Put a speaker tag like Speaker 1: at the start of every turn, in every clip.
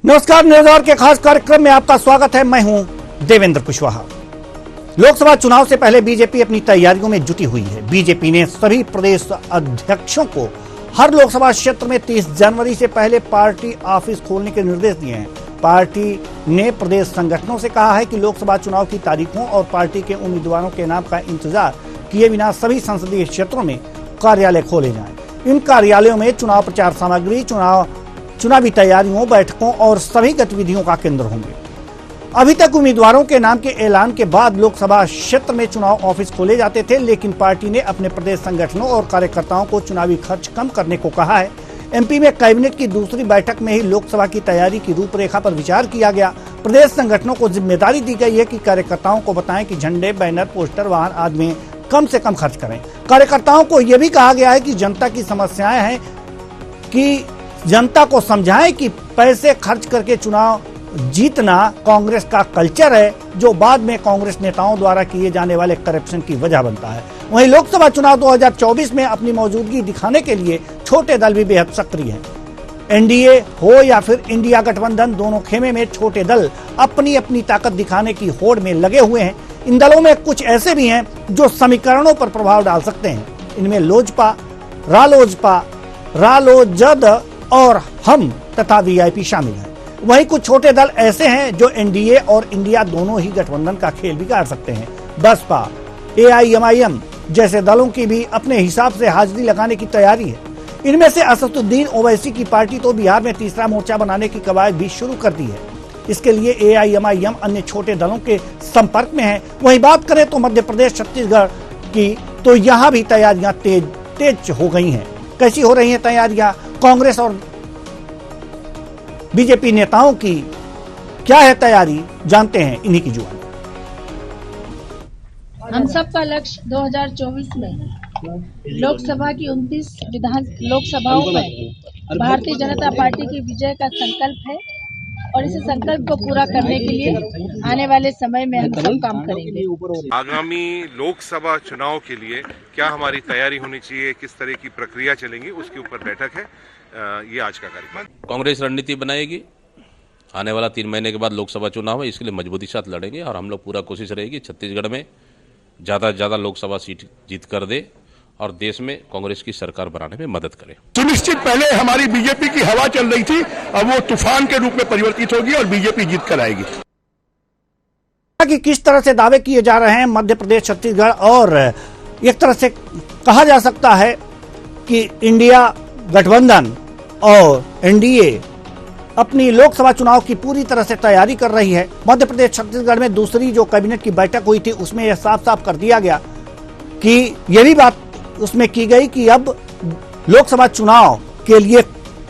Speaker 1: नमस्कार, news our के खास कार्यक्रम में आपका स्वागत है। मैं हूं देवेंद्र कुशवाहा। लोकसभा चुनाव से पहले बीजेपी अपनी तैयारियों में जुटी हुई है। बीजेपी ने सभी प्रदेश अध्यक्षों को हर लोकसभा क्षेत्र में 30 जनवरी से पहले पार्टी ऑफिस खोलने के निर्देश दिए हैं। पार्टी ने प्रदेश संगठनों से कहा है कि लोकसभा चुनाव की तारीखों और पार्टी के उम्मीदवारों के नाम का इंतजार किए बिना सभी संसदीय क्षेत्रों में कार्यालय खोले जाएं। इन कार्यालयों में चुनाव प्रचार सामग्री, चुनावी तैयारियों, बैठकों और सभी गतिविधियों का केंद्र होंगे। अभी तक उम्मीदवारों के नाम के ऐलान के बाद लोकसभा क्षेत्र में चुनाव ऑफिस खोले जाते थे, लेकिन पार्टी ने अपने प्रदेश संगठनों और कार्यकर्ताओं को चुनावी खर्च कम करने को कहा है। एमपी में कैबिनेट की दूसरी बैठक में ही लोकसभा की तैयारी की रूपरेखा पर विचार किया गया। प्रदेश संगठनों को जिम्मेदारी दी गई है कि कार्यकर्ताओं को बताएं कि झंडे, बैनर, पोस्टर, वाहन आदि में कम से कम खर्च करें। कार्यकर्ताओं को यह भी कहा गया है कि जनता की समस्याएं हैं कि जनता को समझाएं कि पैसे खर्च करके चुनाव जीतना कांग्रेस का कल्चर है, जो बाद में कांग्रेस नेताओं द्वारा किए जाने वाले करप्शन की वजह बनता है। वहीं लोकसभा चुनाव 2024 में अपनी मौजूदगी दिखाने के लिए छोटे दल भी बेहद सक्रिय हैं। एनडीए हो या फिर इंडिया गठबंधन, दोनों खेमे में छोटे दल अपनी अपनी ताकत दिखाने की होड़ में लगे हुए हैं। इन दलों में कुछ ऐसे भी हैं जो समीकरणों पर प्रभाव डाल सकते हैं। इनमें लोजपा, रालोजपा, रालोजद और हम तथा वीआईपी शामिल हैं। वहीं कुछ छोटे दल ऐसे हैं जो एनडीए और इंडिया दोनों ही गठबंधन का खेल बिगाड़ सकते हैं। बसपा, एआईएमआईएम जैसे दलों की भी अपने हिसाब से हाजिरी लगाने की तैयारी है। इनमें से असदुद्दीन ओवैसी की पार्टी तो बिहार में तीसरा मोर्चा बनाने की कवायद भी शुरू कर दी है। इसके लिए एआईएमआईएम अन्य छोटे दलों के संपर्क में है। वहीं बात करें तो मध्य प्रदेश, छत्तीसगढ़ की, तो यहाँ भी तैयारियां तेज हो गई हैं। कैसी हो रही हैं तैयारियां? कांग्रेस और बीजेपी नेताओं की क्या है तैयारी, जानते हैं इन्हीं की जुबानी।
Speaker 2: हम सबका लक्ष्य 2024 में लोकसभा की 29 विधान लोकसभाओं में भारतीय जनता पार्टी की विजय का संकल्प है और इस संकल्प को पूरा करने के लिए आने वाले समय में हम सब काम करेंगे।
Speaker 3: आगामी लोकसभा चुनाव के लिए क्या हमारी तैयारी होनी चाहिए, किस तरह की प्रक्रिया चलेंगी, उसके ऊपर बैठक है। ये आज का कार्यक्रम।
Speaker 4: कांग्रेस रणनीति बनाएगी। आने वाला 3 महीने के बाद लोकसभा चुनाव है, इसके लिए मजबूती साथ लड़ेंगे और हम लोग पूरा कोशिश रहेगी छत्तीसगढ़ में ज़्यादा से ज़्यादा लोकसभा सीट जीत कर दे और देश में कांग्रेस की सरकार बनाने में मदद करें।
Speaker 5: सुनिश्चित पहले हमारी बीजेपी की हवा चल रही थी, अब वो तूफान के रूप में परिवर्तित होगी और बीजेपी जीत कर आएगी।
Speaker 1: कि किस तरह से दावे किए जा रहे हैं मध्य प्रदेश, छत्तीसगढ़, और एक तरह से कहा जा सकता है कि इंडिया गठबंधन और एनडीए अपनी लोकसभा चुनाव की पूरी तरह से तैयारी कर रही है। मध्य प्रदेश, छत्तीसगढ़ में दूसरी जो कैबिनेट की बैठक हुई थी उसमें यह साफ साफ कर दिया गया कि यह भी बात उसमें की गई कि अब लोकसभा चुनाव के लिए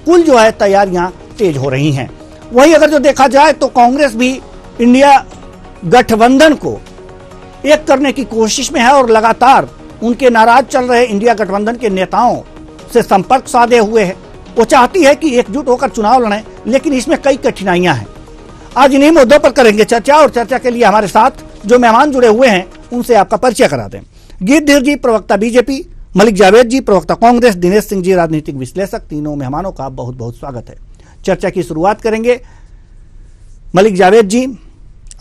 Speaker 1: कुल जो है तैयारियां तेज हो रही हैं। वहीं अगर जो देखा जाए तो कांग्रेस भी इंडिया गठबंधन को एक करने की कोशिश में है और लगातार उनके नाराज चल रहे इंडिया गठबंधन के नेताओं से संपर्क साधे हुए है। वो चाहती है कि एकजुट होकर चुनाव लड़ें, लेकिन इसमें कई कठिनाइयां हैं। आज इन्हीं मुद्दों पर करेंगे चर्चा, और चर्चा के लिए हमारे साथ जो मेहमान जुड़े हुए हैं उनसे आपका परिचय करा दें। गिरधर जी, प्रवक्ता बीजेपी, मलिक जावेद जी, प्रवक्ता कांग्रेस, दिनेश सिंह जी, राजनीतिक विश्लेषक। तीनों मेहमानों का बहुत बहुत स्वागत है। चर्चा की शुरुआत करेंगे मलिक जावेद जी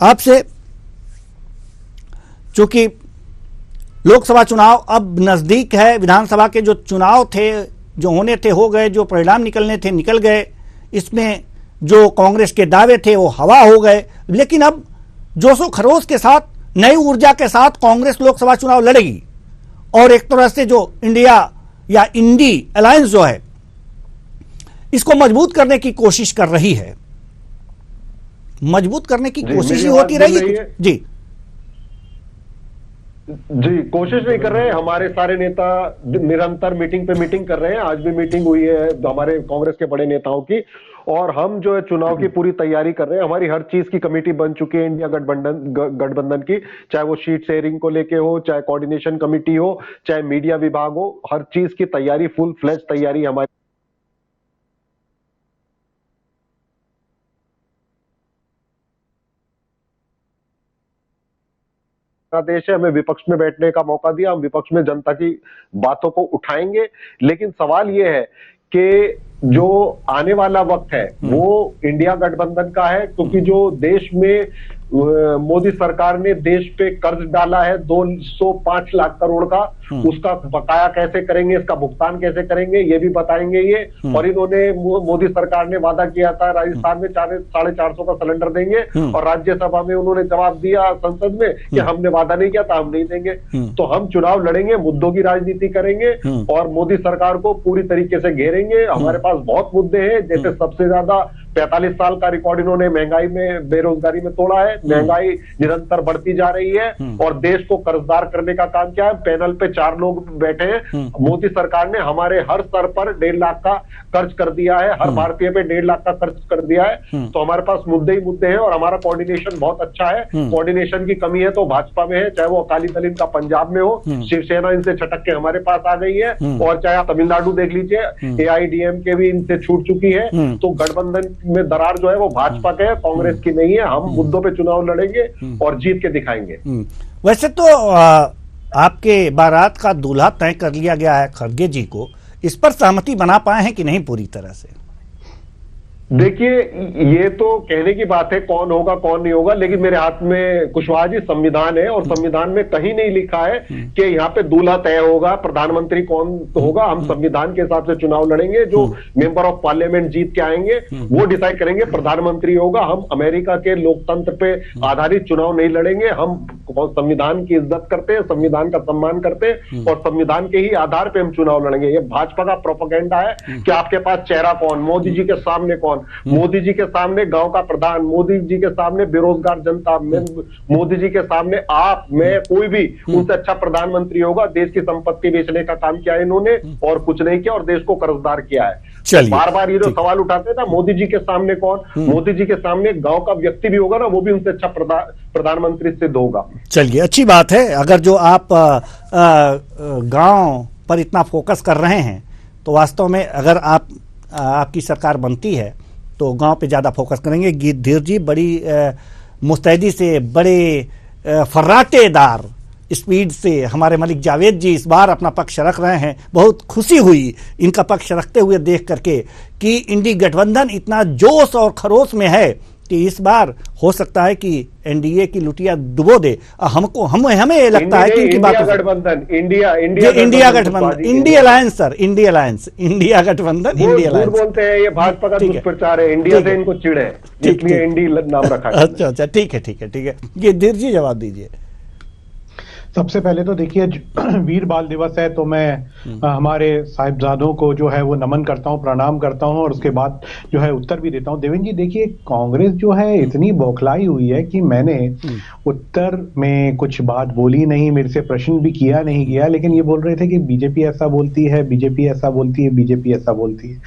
Speaker 1: आपसे। चूंकि लोकसभा चुनाव अब नजदीक है, विधानसभा के जो चुनाव थे, जो होने थे हो गए, जो परिणाम निकलने थे निकल गए, इसमें जो कांग्रेस के दावे थे वो हवा हो गए, लेकिन अब जोशो खरोश के साथ, नई ऊर्जा के साथ कांग्रेस लोकसभा चुनाव लड़ेगी और एक तरह से जो इंडिया या इंडी अलायंस जो है इसको मजबूत करने की कोशिश कर रही है। मजबूत करने की कोशिश ही होती रहेगी जी।
Speaker 6: जी, कोशिश नहीं कर रहे हैं। हमारे सारे नेता निरंतर मीटिंग पे मीटिंग कर रहे हैं। आज भी मीटिंग हुई है हमारे कांग्रेस के बड़े नेताओं की, और हम जो है चुनाव की पूरी तैयारी कर रहे हैं। हमारी हर चीज की कमेटी बन चुकी है इंडिया गठबंधन की, चाहे वो शीट शेयरिंग को लेके हो, चाहे कोऑर्डिनेशन कमेटी हो, चाहे मीडिया विभाग हो, हर चीज की तैयारी, फुल फ्लैश तैयारी हमारी। देश है, हमें विपक्ष में बैठने का मौका दिया, हम विपक्ष में जनता की बातों को उठाएंगे। लेकिन सवाल यह है कि जो आने वाला वक्त है वो इंडिया गठबंधन का है, क्योंकि जो देश में मोदी सरकार ने देश पे कर्ज डाला है 205 लाख करोड़ का, उसका बकाया कैसे करेंगे, इसका भुगतान कैसे करेंगे, ये भी बताएंगे ये। और इन्होंने मोदी सरकार ने वादा किया था राजस्थान में 450 का सिलेंडर देंगे, और राज्यसभा में उन्होंने जवाब दिया संसद में कि हमने वादा नहीं किया था, हम नहीं देंगे। तो हम चुनाव लड़ेंगे, मुद्दों की राजनीति करेंगे और मोदी सरकार को पूरी तरीके से घेरेंगे। हमारे पास बहुत मुद्दे हैं, जैसे सबसे ज्यादा 45 साल का रिकॉर्ड इन्होंने महंगाई में, बेरोजगारी में तोड़ा है। महंगाई निरंतर बढ़ती जा रही है और देश को कर्जदार करने का काम क्या है। पैनल पे 4 लोग बैठे हैं। मोदी सरकार ने हमारे हर स्तर पर 1.5 लाख का कर्ज कर दिया है, हर भारतीय पे 1.5 लाख का कर्ज कर दिया है। तो हमारे पास मुद्दे ही मुद्दे हैं और हमारा कोऑर्डिनेशन बहुत अच्छा है। कोऑर्डिनेशन की कमी है तो भाजपा में है, चाहे वो अकाली दल इनका पंजाब में हो, शिवसेना इनसे छटक के हमारे पास आ गई है, और चाहे आप तमिलनाडु देख लीजिए, AIADMK भी इनसे छूट चुकी है। तो गठबंधन में दरार जो है वो भाजपा के है, कांग्रेस की नहीं है। हम मुद्दों पे चुनाव लड़ेंगे और जीत के दिखाएंगे।
Speaker 1: वैसे तो आपके बारात का दूल्हा तय कर लिया गया है खड़गे जी को, इस पर सहमति बना पाए हैं कि नहीं पूरी तरह से?
Speaker 6: देखिए, ये तो कहने की बात है कौन होगा कौन नहीं होगा, लेकिन मेरे हाथ में कुशवाहा जी संविधान है और संविधान में कहीं नहीं लिखा है कि यहाँ पे दूल्हा तय होगा, प्रधानमंत्री कौन होगा। हम संविधान के हिसाब से चुनाव लड़ेंगे, जो मेंबर ऑफ पार्लियामेंट जीत के आएंगे वो डिसाइड करेंगे प्रधानमंत्री होगा। हम अमेरिका के लोकतंत्र पे आधारित चुनाव नहीं लड़ेंगे। हम संविधान की इज्जत करते हैं, संविधान का सम्मान करते हैं और संविधान के ही आधार पे हम चुनाव लड़ेंगे। ये भाजपा का प्रोपेगेंडा है कि आपके पास चेहरा कौन, मोदी जी के सामने कौन, मोदी जी के सामने गांव का प्रधान, मोदी जी के सामने बेरोजगार जनता, मोदी जी के सामने आप, मैं, कोई भी उनसे अच्छा प्रधानमंत्री होगा। देश की संपत्ति बेचने का काम किया है इन्होंने और कुछ नहीं किया और देश को कर्जदार किया है। बार बार ये जो सवाल उठाते थे मोदी जी के सामने कौन, मोदी जी के सामने गांव का व्यक्ति भी होगा ना, वो भी उनसे अच्छा प्रधानमंत्री सिद्ध होगा।
Speaker 1: चलिए, अच्छी बात है। अगर जो आप गांव पर इतना फोकस कर रहे हैं तो वास्तव में अगर आपकी सरकार बनती है तो गांव पे ज्यादा फोकस करेंगे। गिद्धर जी बड़ी मुस्तैदी से, बड़े फर्राटेदार स्पीड से हमारे मलिक जावेद जी इस बार अपना पक्ष रख रहे हैं। बहुत खुशी हुई इनका पक्ष रखते हुए देख करके कि इंडी गठबंधन इतना जोश और खरोश में है कि इस बार हो सकता है कि एनडीए की लुटिया डुबो दे। हमें लगता है कि इनकी बात
Speaker 6: गठबंधन, इंडिया
Speaker 1: गठबंधन, India alliance sir, India alliance, India गठबंधन, इंडिया अलायंस
Speaker 6: बोलते हैं। ये भाजपा का दुष्प्रचार है, इंडिया से इनको चिढ़ है, इसलिए इंडिया नाम रखा है।
Speaker 1: अच्छा, ठीक है। ये धीर जी जवाब दीजिए।
Speaker 7: सबसे पहले तो देखिए, वीर बाल दिवस है तो मैं हमारे साहिबजादों को जो है वो नमन करता हूं, प्रणाम करता हूं और उसके बाद जो है उत्तर भी देता हूं। देवेंद्र जी, देखिए कांग्रेस जो है इतनी बौखलाई हुई है कि मैंने उत्तर में कुछ बात बोली नहीं, मेरे से प्रश्न भी किया नहीं गया, लेकिन ये बोल रहे थे कि बीजेपी ऐसा बोलती है, बीजेपी ऐसा बोलती है, बीजेपी ऐसा बोलती है।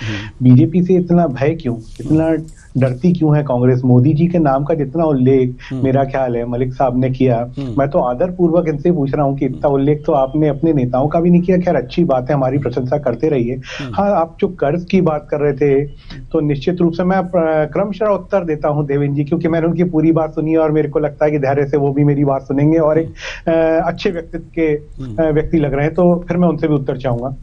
Speaker 7: बीजेपी से इतना भय क्यों, इतना डरती क्यों है कांग्रेस? मोदी जी के नाम का जितना उल्लेख मेरा ख्याल है मलिक साहब ने किया, मैं तो आदर पूर्वक इनसे पूछ रहा हूं कि इतना उल्लेख तो आपने अपने नेताओं का भी नहीं किया। खैर अच्छी बात है, हमारी प्रशंसा करते रहिए। हाँ, आप जो कर्ज की बात कर रहे थे तो निश्चित रूप से मैं क्रमशः उत्तर देता हूं देवेंद्र जी, क्योंकि मैंने उनकी पूरी बात सुनी और मेरे को लगता है कि धैर्य से वो भी मेरी बात सुनेंगे और एक अच्छे व्यक्तित्व के व्यक्ति लग रहे हैं, तो फिर मैं उनसे भी उत्तर चाहूंगा।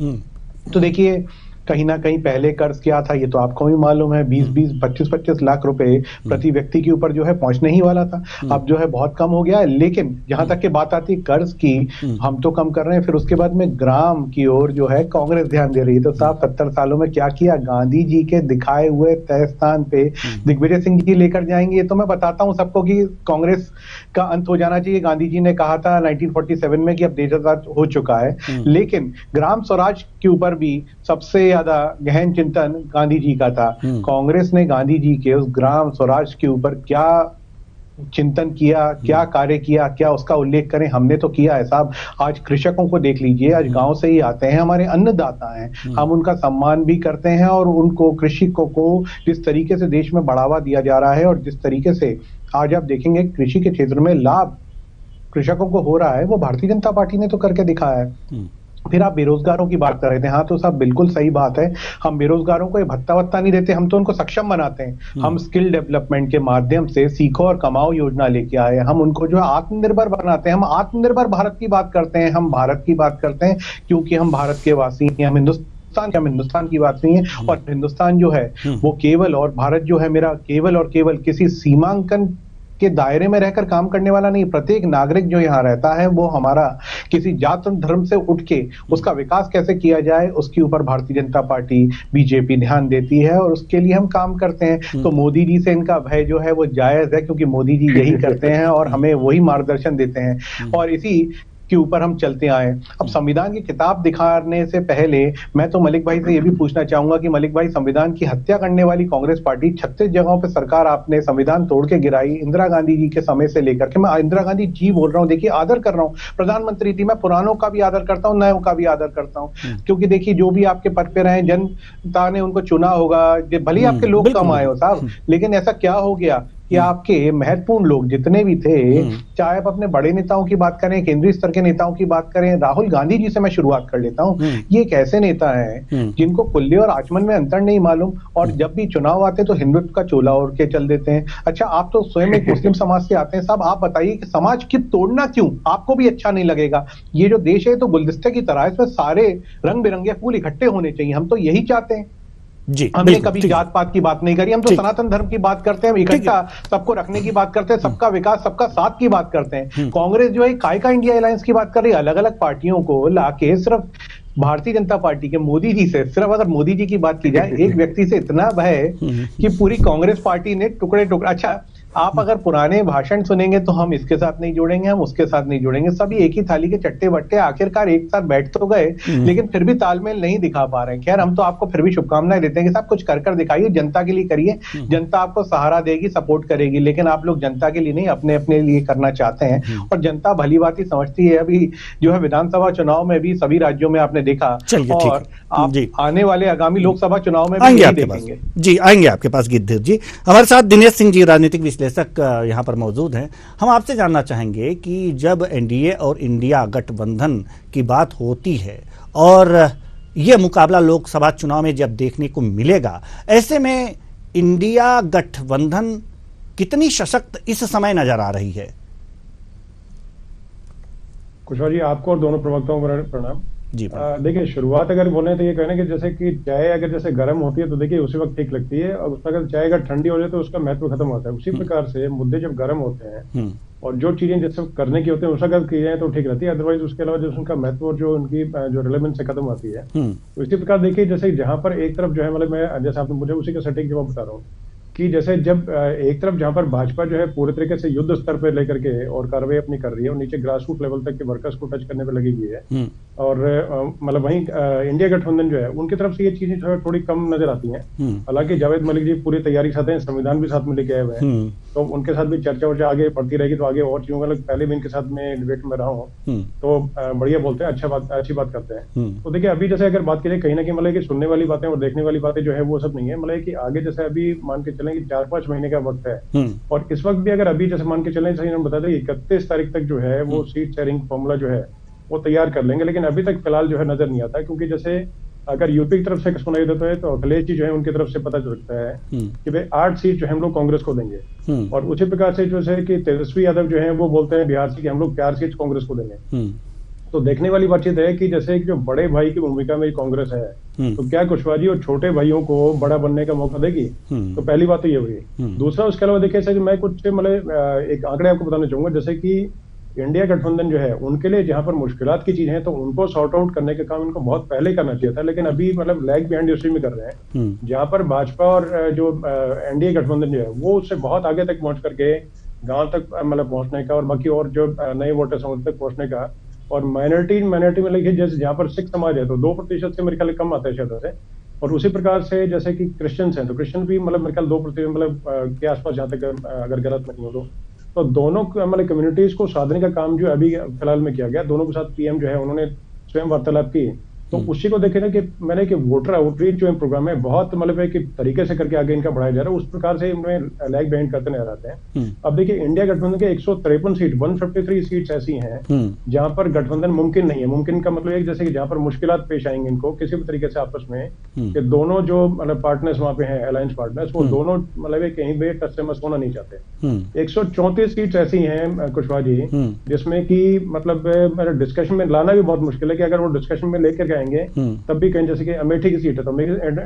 Speaker 7: तो देखिए, कहीं ना कहीं पहले कर्ज क्या था ये तो आपको भी मालूम है, 20-20, 25-25 लाख रुपए प्रति व्यक्ति के ऊपर जो है पहुंचने ही वाला था। अब जो है बहुत कम हो गया है, लेकिन जहां तक की बात आती है कर्ज की, हम तो कम कर रहे हैं। फिर उसके बाद में ग्राम की ओर जो है कांग्रेस ध्यान दे रही है। तो साहब 70 सालों में क्या किया? गांधी जी के दिखाए हुए तय स्थान पे दिग्विजय सिंह जी लेकर जाएंगे। तो मैं बताता हूं सबको कि कांग्रेस का अंत हो जाना चाहिए। गांधी जी ने कहा था 1947 में कि अब देश आजाद हो चुका है, लेकिन ग्राम स्वराज के ऊपर भी सबसे ज्यादा गहन चिंतन गांधी जी का था। कांग्रेस ने गांधी जी के उस ग्राम स्वराज के ऊपर क्या चिंतन किया, क्या कार्य किया, क्या उसका उल्लेख करें? हमने तो किया है साहब। आज कृषकों को देख लीजिए, आज गांव से ही आते हैं, हमारे अन्नदाता हैं, हम उनका सम्मान भी करते हैं और उनको, कृषकों को जिस तरीके से देश में बढ़ावा दिया जा रहा है और जिस तरीके से आज आप देखेंगे कृषि के क्षेत्र में लाभ कृषकों को हो रहा है, वो भारतीय जनता पार्टी ने तो करके दिखाया है। फिर आप बेरोजगारों की बात कर रहे थे, हाँ तो साहब बिल्कुल सही बात है। हम बेरोजगारों को ये भत्ता वत्ता नहीं देते, हम तो उनको सक्षम बनाते हैं। हम स्किल डेवलपमेंट के माध्यम से सीखो और कमाओ योजना लेके आए, हम उनको जो है आत्मनिर्भर बनाते हैं। हम आत्मनिर्भर भारत की बात करते हैं, हम भारत की बात करते हैं क्योंकि हम भारत के वासी हैं, हम हिंदुस्तान हम हिंदुस्तान की बात नहीं है। और हिंदुस्तान जो है वो केवल, और भारत जो है मेरा, केवल और केवल किसी सीमांकन के दायरे में रहकर काम करने वाला नहीं। प्रत्येक नागरिक जो यहाँ रहता है वो हमारा, किसी जात धर्म से उठ के उसका विकास कैसे किया जाए उसके ऊपर भारतीय जनता पार्टी, बीजेपी ध्यान देती है और उसके लिए हम काम करते हैं। तो मोदी जी से इनका भय जो है वो जायज है, क्योंकि मोदी जी यही करते हैं और हमें वही मार्गदर्शन देते हैं और इसी के ऊपर हम चलते आए। अब संविधान की किताब दिखाने से पहले मैं तो मलिक भाई से ये भी पूछना चाहूंगा कि मलिक भाई, संविधान की हत्या करने वाली कांग्रेस पार्टी 36 जगहों पे सरकार आपने संविधान तोड़ के गिराई, इंदिरा गांधी जी के समय से लेकर के। मैं इंदिरा गांधी जी बोल रहा हूँ, देखिए आदर कर रहा हूँ, प्रधानमंत्री थी, मैं पुरानों का भी आदर करता हूँ, नयों का भी आदर करता हूँ, क्योंकि देखिए जो भी आपके पद पे रहे, जनता ने उनको चुना होगा, भले ही आपके लोग कम आए हो साहब, लेकिन ऐसा क्या हो गया कि आपके महत्वपूर्ण लोग जितने भी थे, चाहे आप अपने बड़े नेताओं की बात करें, केंद्रीय स्तर के नेताओं की बात करें, राहुल गांधी जी से मैं शुरुआत कर लेता हूं। ये एक ऐसे नेता हैं जिनको कुल्ले और आचमन में अंतर नहीं मालूम, और जब भी चुनाव आते तो हिंदुत्व का चोला ओढ़ के चल देते हैं। अच्छा, आप तो स्वयं एक मुस्लिम समाज से आते हैं साहब, आप बताइए कि समाज की तोड़ना क्यों? आपको भी अच्छा नहीं लगेगा? ये जो देश है तो गुलदस्ते की तरह है, इसमें सारे रंग बिरंगे फूल इकट्ठे होने चाहिए, हम तो यही चाहते हैं जी। हमने कभी जात पात की बात नहीं करी, हम तो सनातन धर्म की बात करते हैं, इकट्ठा सबको रखने की बात करते हैं, सबका विकास सबका साथ की बात करते हैं। कांग्रेस जो है काय का इंडिया अलायंस की बात कर रही है, अलग अलग पार्टियों को लाके सिर्फ भारतीय जनता पार्टी के मोदी जी से, सिर्फ अगर मोदी जी की बात की जाए, एक व्यक्ति से इतना भय कि पूरी कांग्रेस पार्टी ने टुकड़े टुकड़े। अच्छा, आप अगर पुराने भाषण सुनेंगे तो हम इसके साथ नहीं जुड़ेंगे, हम उसके साथ नहीं जुड़ेंगे, सभी एक ही थाली के चट्टे बट्टे, आखिरकार एक साथ बैठ तो गए लेकिन फिर भी तालमेल नहीं दिखा पा रहे हैं। खैर, हम तो आपको फिर भी शुभकामनाएं देते हैं कि साहब कुछ कर दिखाइए, जनता के लिए करिए, जनता आपको सहारा देगी, सपोर्ट करेगी, लेकिन आप लोग जनता के लिए नहीं, अपने अपने लिए करना चाहते हैं और जनता भली बात ही समझती है। अभी जो है विधानसभा चुनाव में भी सभी राज्यों में आपने देखा, और आप आने वाले आगामी लोकसभा चुनाव में भी देखेंगे
Speaker 1: जी। आएंगे आपके पास गिद्धर जी। हमारे साथ दिनेश सिंह जी, राजनीतिक विश्लेषक, यहाँ पर मौजूद हैं। हम आपसे जानना चाहेंगे कि जब एनडीए और इंडिया गठबंधन की बात होती है और यह मुकाबला लोकसभा चुनाव में जब देखने को मिलेगा, ऐसे में इंडिया गठबंधन कितनी सशक्त इस समय नजर आ रही है?
Speaker 8: कुशवाहा जी, आपको और दोनों प्रवक्ताओं को प्रणाम जी। देखिए, शुरुआत अगर बोले तो ये कहना कि जैसे कि चाय अगर जैसे गर्म होती है तो देखिए उसी वक्त ठीक लगती है, और उसका अगर चाय अगर ठंडी हो जाए तो उसका महत्व खत्म होता है। उसी प्रकार से मुद्दे जब गर्म होते हैं और जो चीजें जैसे करने की होती है उसका अगर की जाए तो ठीक रहती है, अदरवाइज उसके अलावा जो उनका महत्व और जो उनकी जो रिलेवेंस है खत्म होती है। तो इसी प्रकार देखिए, जैसे जहां पर एक तरफ जो है, मतलब मैं जैसे आपने मुझे उसी का सटीक जवाब बता रहा हूँ कि जैसे जब एक तरफ जहां पर भाजपा जो है पूरे तरीके से युद्ध स्तर पर लेकर के और कार्रवाई अपनी कर रही है और नीचे ग्रास रूट लेवल तक के वर्कर्स को टच करने पर लगी हुई है, और मतलब वहीं इंडिया गठबंधन जो है उनकी तरफ से ये चीजें जो है थोड़ी कम नजर आती हैं। हालांकि जावेद मलिक जी पूरी तैयारी के साथ हैं, संविधान भी साथ में लेके आए हुए हैं, तो उनके साथ भी चर्चा वर्चा आगे बढ़ती रहेगी, तो आगे और चीजों का पहले भी इनके साथ में डिबेट में रहा हूँ, तो बढ़िया बोलते हैं, अच्छी बात करते हैं। तो देखिए, अभी जैसे अगर बात करें कहीं ना कहीं मतलब कि सुनने वाली बातें और देखने वाली बातें जो है वो सब नहीं है, मतलब कि आगे जैसे अभी मान के चलें कि 4-5 महीने का वक्त है, और इस वक्त भी अगर अभी जैसे मान के चलें, सही हम बता दें 31 तारीख तक जो है वो सीट शेयरिंग फॉर्मूला जो है वो तैयार कर लेंगे, लेकिन अभी तक फिलहाल जो है नजर नहीं आता, क्योंकि जैसे अगर यूपी की तरफ से सुनाई देता है तो अखिलेश जी जो है उनकी तरफ से पता चल सकता है कि भाई 8 सीट जो है हम लोग कांग्रेस को देंगे, और उसी प्रकार से जो है कि तेजस्वी यादव जो है वो बोलते हैं बिहार से कि हम लोग 4 सीट कांग्रेस को देंगे। तो देखने वाली बातचीत है कि जैसे जो बड़े भाई की भूमिका में कांग्रेस है, तो क्या कुशवाहा जी और छोटे भाइयों को बड़ा बनने का मौका देगी? तो पहली बात तो ये हुई। दूसरा, उसके अलावा देखिए सर, मैं कुछ मतलब एक आंकड़े आपको बताना चाहूंगा, जैसे कि इंडिया गठबंधन जो है उनके लिए जहां पर मुश्किलात की चीज है तो उनको सॉर्ट आउट करने का काम उनको बहुत पहले करना चाहिए था, लेकिन अभी मतलब लैग बिहाइंड उसी में कर रहे हैं, जहां पर भाजपा और जो एनडीए गठबंधन जो है वो उससे बहुत आगे तक पहुंच करके गांव तक मतलब पहुंचने का और बाकी और जो नए वोटर्स हैं तक पहुंचने का, और माइनॉरिटी में लिखिए जैसे जहां पर सिख समाज है तो 2% से मेरे ख्याल कम आता है शायद से, और उसी प्रकार से जैसे कि क्रिश्चियंस हैं तो क्रिश्चियन भी मतलब मेरे ख्याल 2% मतलब के आसपास जहां तक अगर गलत नहीं हो तो दोनों मतलब कम्युनिटीज को साधने का काम जो अभी फिलहाल में किया गया, दोनों के साथ पीएम जो है उन्होंने स्वयं वार्तालाप की, तो उसी को देखे ना कि मैंने कि वोटर आउटरीच जो प्रोग्राम है बहुत मतलब है कि तरीके से करके आगे इनका बढ़ाया जा रहा है, उस प्रकार से इनमें लैग बिहाइंड करते नजर आते हैं। अब देखिए, इंडिया गठबंधन के 153 सीट 153 सीट्स ऐसी हैं जहां पर गठबंधन मुमकिन नहीं है। मुमकिन का मतलब एक जैसे कि जहां पर मुश्किलात पेश आएंगे इनको किसी भी तरीके से आपस में, कि दोनों जो मतलब पार्टनर्स वहां पे हैं अलायंस पार्टनर्स, वो दोनों मतलब कहीं भी टच से मस होना नहीं चाहते। 134 सीट्स ऐसी हैं कुशवाहा जी जिसमें की मतलब डिस्कशन में लाना भी बहुत मुश्किल है, कि अगर वो डिस्कशन में लेकर के आएंगे तब भी कहीं जैसे कि अमेठी की सीट है, तो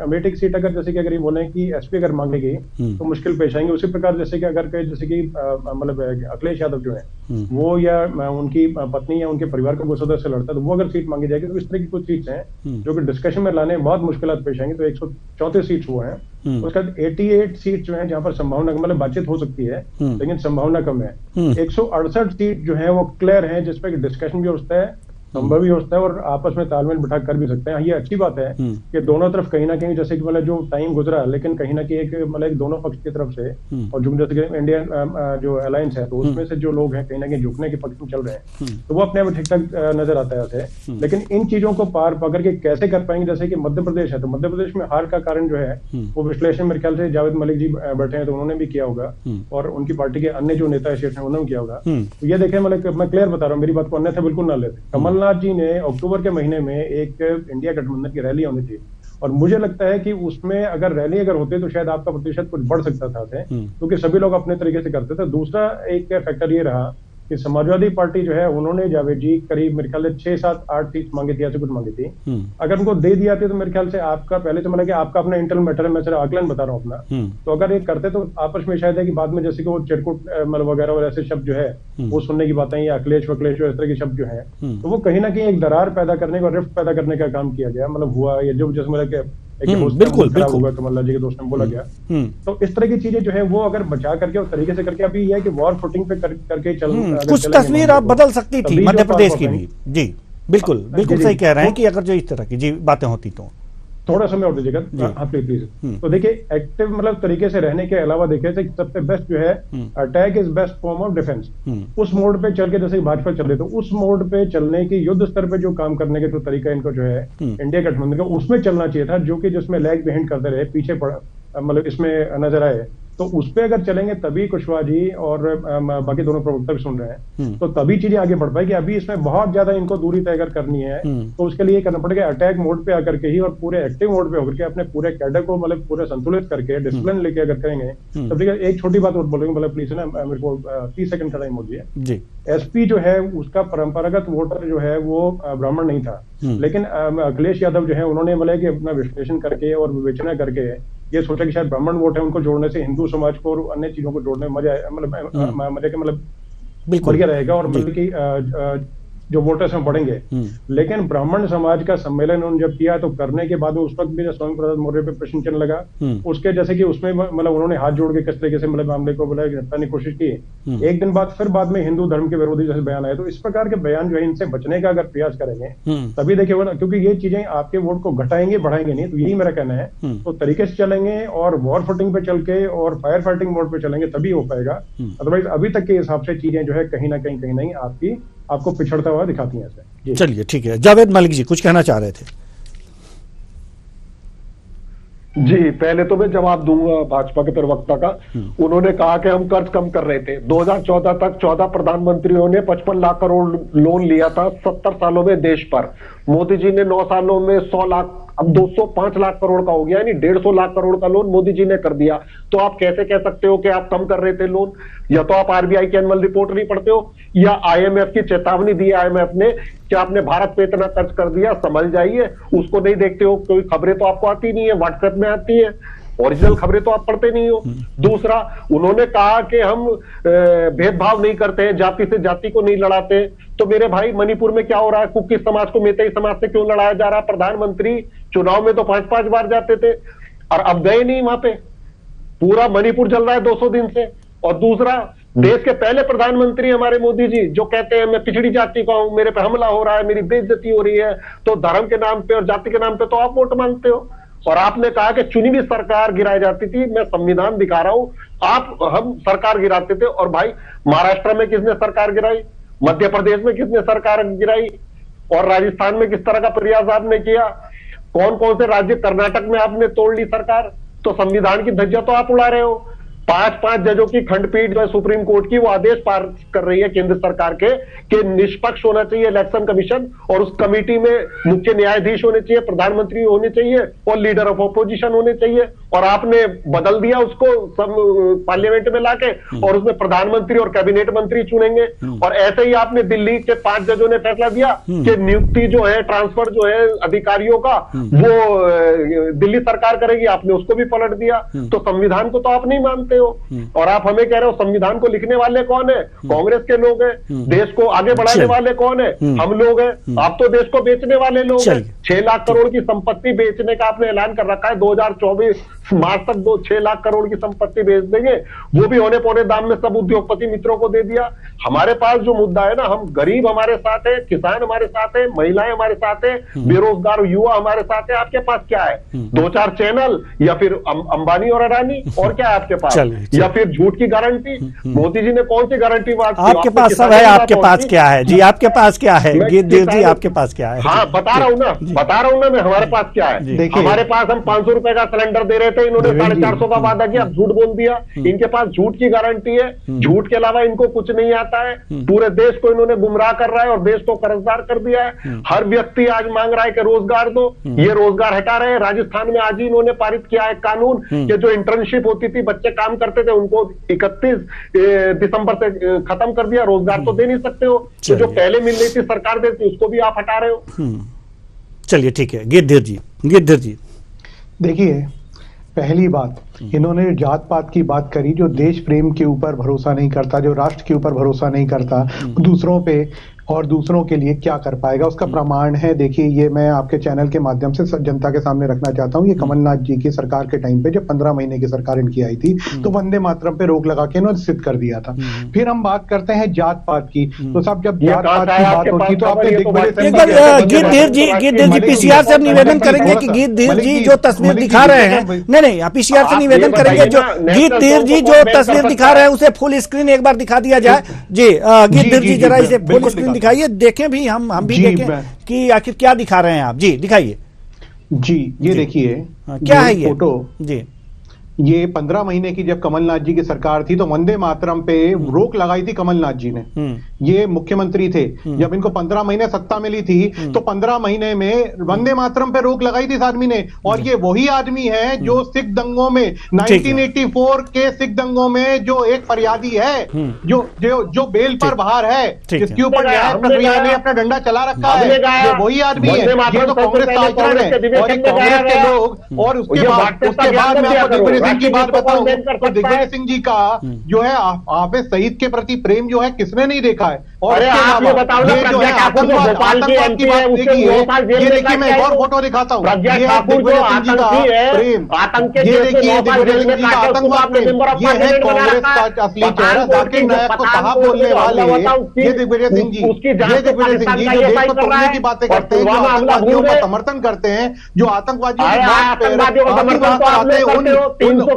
Speaker 8: अमेठी की सीट अगर जैसे कि अगर ये बोले कि एसपी अगर मांगेगी तो मुश्किल पेश आएंगे। उसी प्रकार जैसे कि अगर जैसे कि मतलब अखिलेश यादव जो है वो या उनकी पत्नी या उनके परिवार का कोई सदस्य लड़ता है तो वो अगर सीट मांगी जाएगी, तो इस तरह की कुछ सीट्स हैं जो कि डिस्कशन में लाने में बहुत मुश्किल पेश आएंगी। तो 134 सीट्स वो हैं, उसके बाद 88 सीट जो है जहां पर संभावना मतलब बातचीत हो सकती है लेकिन संभावना कम है। 168 सीट जो है वो क्लियर है जिसपे डिस्कशन भी होता है, संभव भी होता है और आपस में तालमेल बिठा कर भी सकते हैं। ये अच्छी बात है कि दोनों तरफ कहीं ना कहीं जैसे कि मतलब जो टाइम गुजरा लेकिन कहीं ना कहीं एक मतलब दोनों पक्ष की तरफ से और जो जैसे कि इंडियन जो अलायंस है तो उसमें से जो लोग हैं कहीं ना कहीं झुकने के पक्ष में चल रहे हैं, तो वो अपने आप ठीक ठाक नजर आता है ऐसे। लेकिन इन चीजों को पार पकड़ के कैसे कर पाएंगे, जैसे कि मध्य प्रदेश है तो मध्य प्रदेश में हार का कारण जो है वो विश्लेषण मेरे ख्याल से जावेद मलिक जी बैठे हैं तो उन्होंने भी किया होगा और उनकी पार्टी के अन्य जो नेता है उन्होंने किया होगा। तो ये देखें मतलब मैं क्लियर बता रहा हूँ, मेरी बात को अन्यथा बिल्कुल ना लेते। कमलनाथ जी ने अक्टूबर के महीने में एक इंडिया गठबंधन की रैली होनी थी और मुझे लगता है कि उसमें अगर रैली अगर होते तो शायद आपका प्रतिशत कुछ बढ़ सकता था, क्योंकि सभी लोग अपने तरीके से करते थे। दूसरा एक फैक्टर ये रहा कि समाजवादी पार्टी जो है उन्होंने जावेद जी करीब मेरे ख्याल से 6, 7, 8 सीट मांगी थी, ऐसे कुछ मांगी थी। अगर उनको दे दिया तो मेरे ख्याल से आपका पहले तो मतलब कि आपका अपना इंटरनल मैटर है, मैं सिर्फ आकलन बता रहा हूँ अपना, तो अगर ये करते तो आपस में शायद है कि बाद में जैसे कि वो चिरकुट मतलब वगैरह और ऐसे शब्द जो है वो सुनने की बातें या अखिलेश वखिलेश इस तरह के शब्द जो है तो वो कहीं ना कहीं एक दरार पैदा करने का, रिफ्ट पैदा करने का काम किया गया, मतलब हुआ ये जो जैसे मतलब
Speaker 1: बिल्कुल
Speaker 8: होगा कमलनाथ जी के दोस्त ने बोला गया। तो इस तरह की चीजें जो है वो अगर बचा करके उस तरीके से करके अभी ये है कि वॉर फुटिंग पे करके चल
Speaker 1: कुछ तस्वीर आप बदल सकती थी मध्य प्रदेश की भी। जी बिल्कुल बिल्कुल सही कह रहे हैं कि अगर जो इस तरह की जी बातें होती तो
Speaker 8: थोड़ा समय और दीजिएगा। हाँ प्लीज। तो देखिए एक्टिव मतलब तरीके से रहने के अलावा देखिए सबसे बेस्ट जो है attack is best form of defence. उस मोड पे चल के जैसे भाजपा चल रही तो उस मोड पे चलने की युद्ध स्तर पे जो काम करने के जो तरीका इनको जो है इंडिया गठबंधन का उसमें चलना चाहिए था, जो कि जिसमें लैग बिहाइंड करते रहे, पीछे पड़ा मतलब इसमें नजर आए। तो उस पे अगर चलेंगे तभी कुशवाहा जी और बाकी दोनों प्रवक्ता भी सुन रहे हैं तो तभी चीजें आगे बढ़ पाएगी। अभी इसमें बहुत ज्यादा इनको दूरी तय अगर करनी है तो उसके लिए करना पड़ेगा अटैक मोड पे आकर के ही और पूरे एक्टिव मोड पे होकर के अपने पूरे कैडर को मतलब पूरे संतुलित करके डिसिप्लिन लेके अगर करेंगे तब ठीक है। एक छोटी बात और बोलूंगा मतलब प्लीज ना मेरे को 30 सेकंड का टाइम हो गया। एसपी जो है उसका परंपरागत वोटर जो है वो ब्राह्मण नहीं था, लेकिन अखिलेश यादव जो है उन्होंने मतलब कि अपना विश्लेषण करके और विवेचना करके ये सोचा कि शायद ब्राह्मण वोट है उनको जोड़ने से हिंदू समाज को और अन्य चीजों को जोड़ने में मजा मतलब मजे का मतलब बढ़िया रहेगा और मतलब कि जो वोटर्स हैं बढ़ेंगे। लेकिन ब्राह्मण समाज का सम्मेलन उन्होंने जब किया तो करने के बाद उस वक्त भी स्वामी प्रसाद मौर्य पे प्रश्न चिन्ह लगा, उसके जैसे कि उसमें मतलब उन्होंने हाथ जोड़ के किस तरीके से मतलब मामले को बोला गिरफ्तार की कोशिश की। एक दिन बाद फिर बाद में हिंदू धर्म के विरोधी जैसे बयान आए। तो इस प्रकार के बयान जो है इनसे बचने का अगर प्रयास करेंगे तभी देखिए, क्योंकि ये चीजें आपके वोट को घटाएंगे बढ़ाएंगे नहीं। तो यही मेरा कहना है तो तरीके से चलेंगे और वॉर फुटिंग पे चल के और फायर फाइटिंग मोड पे चलेंगे तभी हो पाएगा। अदरवाइज अभी तक के हिसाब से चीजें जो है कहीं ना कहीं आपको पिछड़ता हुआ दिखाती हैं।
Speaker 1: चलिए ठीक है, जावेद मलिक जी कुछ कहना चाह रहे थे।
Speaker 6: जी पहले तो मैं जवाब दूंगा भाजपा के प्रवक्ता का। उन्होंने कहा कि हम कर्ज कम कर रहे थे। 2014 तक 14 प्रधानमंत्रियों ने 55 लाख करोड़ लोन लिया था 70 सालों में देश पर। मोदी जी ने 9 सालों में 100 लाख, अब 205 लाख करोड़ का हो गया, यानी 150 लाख करोड़ का लोन मोदी जी ने कर दिया। तो आप कैसे कह सकते हो कि आप कम कर रहे थे लोन? या तो आप आरबीआई की एनुअल रिपोर्ट नहीं पढ़ते हो या आईएमएफ की चेतावनी दी आईएमएफ ने कि आपने भारत पे इतना खर्च कर दिया, संभल जाइए, उसको नहीं देखते हो। कोई खबरें तो आपको आती नहीं है, व्हाट्सएप में आती है, ओरिजिनल खबरें तो आप पढ़ते नहीं हो। दूसरा, उन्होंने कहा कि हम भेदभाव नहीं करते हैं, जाति से जाति को नहीं लड़ाते। तो मेरे भाई मणिपुर में क्या हो रहा है? कुकी समाज को मेतई समाज से क्यों लड़ाया जा रहा है? प्रधानमंत्री चुनाव में तो 5-5 बार जाते थे और अब गए नहीं वहां पे। पूरा मणिपुर जल रहा है 200 दिन से। और दूसरा, देश के पहले प्रधानमंत्री हमारे मोदी जी जो कहते हैं मैं पिछड़ी जाति का हूं, मेरे पे हमला हो रहा है, मेरी बेइज्जती हो रही है, तो धर्म के नाम पे और जाति के नाम पे तो आप वोट मांगते हो। और आपने कहा कि चुनी हुई सरकार गिराई जाती थी। मैं संविधान दिखा रहा हूं, हम सरकार गिराते थे। और भाई महाराष्ट्र में किसने सरकार गिराई, मध्य प्रदेश में किसने सरकार गिराई, और राजस्थान में किस तरह का प्रयास आपने किया, कौन कौन से राज्य, कर्नाटक में आपने तोड़ ली सरकार। तो संविधान की धज्जियां तो आप उड़ा रहे हो। 5 जजों की खंडपीठ जो है सुप्रीम कोर्ट की, वो आदेश पार कर रही है केंद्र सरकार के कि निष्पक्ष होना चाहिए इलेक्शन कमीशन, और उस कमेटी में मुख्य न्यायाधीश होने चाहिए, प्रधानमंत्री होने चाहिए और लीडर ऑफ ऑपोजिशन होने चाहिए। और आपने बदल दिया उसको सब पार्लियामेंट में लाके, और उसमें प्रधानमंत्री और कैबिनेट मंत्री चुनेंगे। और ऐसे ही आपने दिल्ली के 5 जजों ने फैसला दिया कि नियुक्ति जो है, ट्रांसफर जो है अधिकारियों का, वो दिल्ली सरकार करेगी, आपने उसको भी पलट दिया। तो संविधान को तो आप नहीं मानते हो, और आप हमें कह रहे हो संविधान को लिखने वाले कौन है? कांग्रेस के लोग हैं। देश को आगे बढ़ाने वाले कौन है? हम लोग हैं। आप तो देश को बेचने वाले लोग हैं। 6 लाख करोड़ की संपत्ति बेचने का आपने ऐलान कर रखा है, 2024 मार्च तक 6 लाख करोड़ की संपत्ति बेच देंगे, वो भी औने पौने दाम में सब उद्योगपति मित्रों को दे दिया। हमारे पास जो मुद्दा है ना, हम गरीब हमारे साथ है, किसान हमारे साथ है, महिलाएं हमारे साथ है, बेरोजगार युवा हमारे साथ है। आपके पास क्या है? 2-4 चैनल, या फिर अंबानी और अडानी, और क्या है आपके पास? या फिर झूठ की गारंटी? मोदी जी ने कौन सी गारंटी बात की?
Speaker 1: आपके पास सब है, आपके पास क्या है जी? आपके पास क्या है गिरधर जी? आपके पास क्या है?
Speaker 6: हाँ, बता रहा हूँ ना मैं, हमारे पास क्या है। हमारे पास हम 500 रुपए का सिलेंडर दे रहे थे, इन्होंने 450 का वादा किया, झूठ बोल दिया। इनके पास झूठ की गारंटी है, झूठ के अलावा इनको कुछ नहीं आता है। पूरे देश को इन्होंने गुमराह कर रहा है और देश को कर्जदार कर दिया है। हर व्यक्ति आज मांग रहा है कि रोजगार दो, ये रोजगार हटा रहे हैं। राजस्थान में आज ही इन्होंने पारित किया है कानून कि जो इंटर्नशिप होती थी, बच्चे काम करते थे, उनको 31 दिसंबर से खत्म कर दिया। रोजगार तो दे नहीं सकते हो, तो जो पहले मिल रही थी सरकार देती, उसको भी आप हटा रहे हो।
Speaker 1: चलिए ठीक है, गिरधर जी
Speaker 7: देखिए, पहली बात, इन्होंने जात पात की बात करी। जो देश प्रेम के ऊपर भरोसा नहीं करता, जो राष्ट्र के ऊपर भरोसा नहीं करता, दूसरों पे और दूसरों के लिए क्या कर पाएगा, उसका प्रमाण है। देखिए, ये मैं आपके चैनल के माध्यम से जनता के सामने रखना चाहता हूँ। ये कमलनाथ जी की सरकार के टाइम पे, जब 15 महीने की सरकार इनकी आई थी, तो वंदे मातरम पे रोक लगा के इन्होंने सिद्ध कर दिया था। फिर हम बात करते हैं जात पात की, तो साहब जब जात पात की बात होती तो आपने
Speaker 1: गिरधर जी पीसीआर से निवेदन करेंगे कि गिरधर जी जो तस्वीर दिखा रहे हैं, नहीं पीसीआर से निवेदन करेंगे, जो गिरधर जी जो तस्वीर दिखा रहे हैं उसे फुल स्क्रीन एक बार दिखा दिया जाए। जी गिरधर जी जरा इसे फुल स्क्रीन दिखाइए, देखें भी, हम भी देखें कि आखिर क्या दिखा रहे हैं आप। जी दिखाइए।
Speaker 7: जी ये देखिए,
Speaker 1: क्या है ये
Speaker 7: फोटो।
Speaker 1: जी,
Speaker 7: ये 15 महीने की जब कमलनाथ जी की सरकार थी, तो वंदे मातरम पे रोक लगाई थी कमलनाथ जी ने। ये मुख्यमंत्री थे जब इनको 15 महीने सत्ता मिली थी, तो 15 महीने में वंदे मातरम पे रोक लगाई थी इस आदमी ने। और ये वही आदमी है जो सिख दंगों में 1984 के सिख दंगों में जो एक फरियादी है, जो बेल पर बाहर है, जिसके ऊपर न्याय प्रक्रिया ने अपना डंडा चला रखा है, ये वही आदमी है। ये तो कांग्रेस का आचरण है और कांग्रेस के लोग। और उसके बाद मैं सिंह की बात बताऊं तो दिग्विजय सिंह जी का जो है हाफिज सईद के प्रति प्रेम जो है किसने नहीं देखा है। और
Speaker 6: ये बताओ ना, प्रज्ञा ठाकुर जो भोपाल की एमपी है, उसे 2 साल जेल में
Speaker 7: देखिए, मैं एक और फोटो दिखाता हूँ।
Speaker 6: प्रज्ञा ठाकुर जो आतंकी है, आतंक के
Speaker 7: ये देखिए, दिग्विजय सिंह जी का आतंकवाद प्रेम, ये है कांग्रेस का असली चेहरा। जाकिर नायक को कहा बोलने वाले ये दिग्विजय सिंह जी, ये दिग्विजय सिंह जी जो देश को तोड़ने की बातें करते हैं, जो आतंकवादियों का समर्थन करते हैं, जो आतंकवादियों की बात आते हैं, उन लोगों को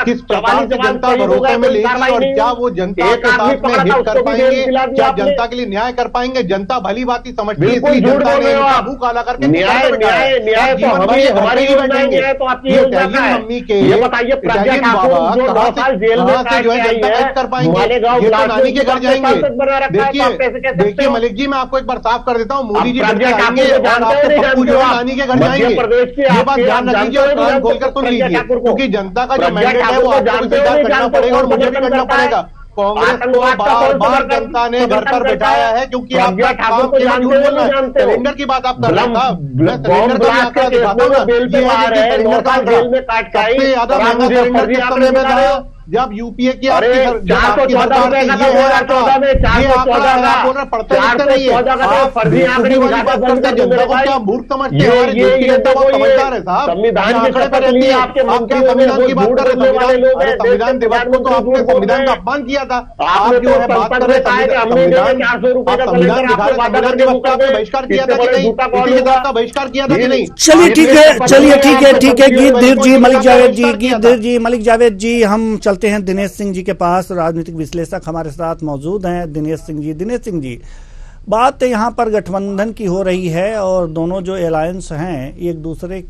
Speaker 7: किस प्रकार से जनता भरोसे में लेगी और क्या वो जनता के साथ में हित कर पाएंगे, क्या जनता के लिए न्याय कर पाएंगे। जनता भली बात समझती है, इसलिए जनता ने इनका मुंह काला करके
Speaker 6: न्याय तो हमारी बनाएंगे। तो आपकी
Speaker 7: मम्मी के
Speaker 6: ये बताइए, प्रज्ञा ठाकुर जो 9 साल जेल में
Speaker 7: जो है जनता कर पाएंगे, ये तो नानी के घर जाएंगे। देखिए मलिक जी, मैं आपको एक बार साफ कर देता हूँ, मोदी जी घर जाएंगे और आपके पप्पू जो है नानी के घर जाएंगे। ये बात ध्यान रखिए और कान खोलकर सुन लीजिए, क्योंकि जनता का जो मैंडेट है वो आपको भी स्वीकार करना पड़ेगा और मुझे भी करना पड़ेगा। कांग्रेस को बार जनता ने घर पर बैठाया है, क्योंकि आप काम के लिए झूठ बोल रहे हैं। सिलेंडर की बात आप कर रहे हैं, मैं सिलेंडर का आंकड़ा दिखाता हूँ। ये सिलेंडर का आंकड़ा सबसे ज्यादा महंगा सिलेंडर किस समय में था, जब यूपीए की आपकी सरकार थी। ये आंकड़ा है, आप बोल रहे पढ़ते लिखते नहीं है, आप बेवकूफी वाली बात करते हैं। जनता को क्या मूर्ख समझते हैं? हमारे देश की जनता बहुत समझदार है साहब, आंकड़े पे रहती है। आपके संविधान की बात कर रहे हैं, संविधान दिवस को तो आपने संविधान का अपमान किया था। आप जो है बात कर रहे हैं संविधान दिवस का आपने बहिष्कार किया था कि नहीं? इसी किताब का बहिष्कार किया था कि नहीं?
Speaker 1: चलिए ठीक है गिरधर जी, मलिक जावेद जी, हम चलते हैं दिनेश सिंह जी के पास। राजनीतिक विश्लेषक हमारे साथ मौजूद हैं दिनेश सिंह जी, बात यहाँ पर गठबंधन की हो रही है और दोनों जो अलायंस हैं एक दूसरे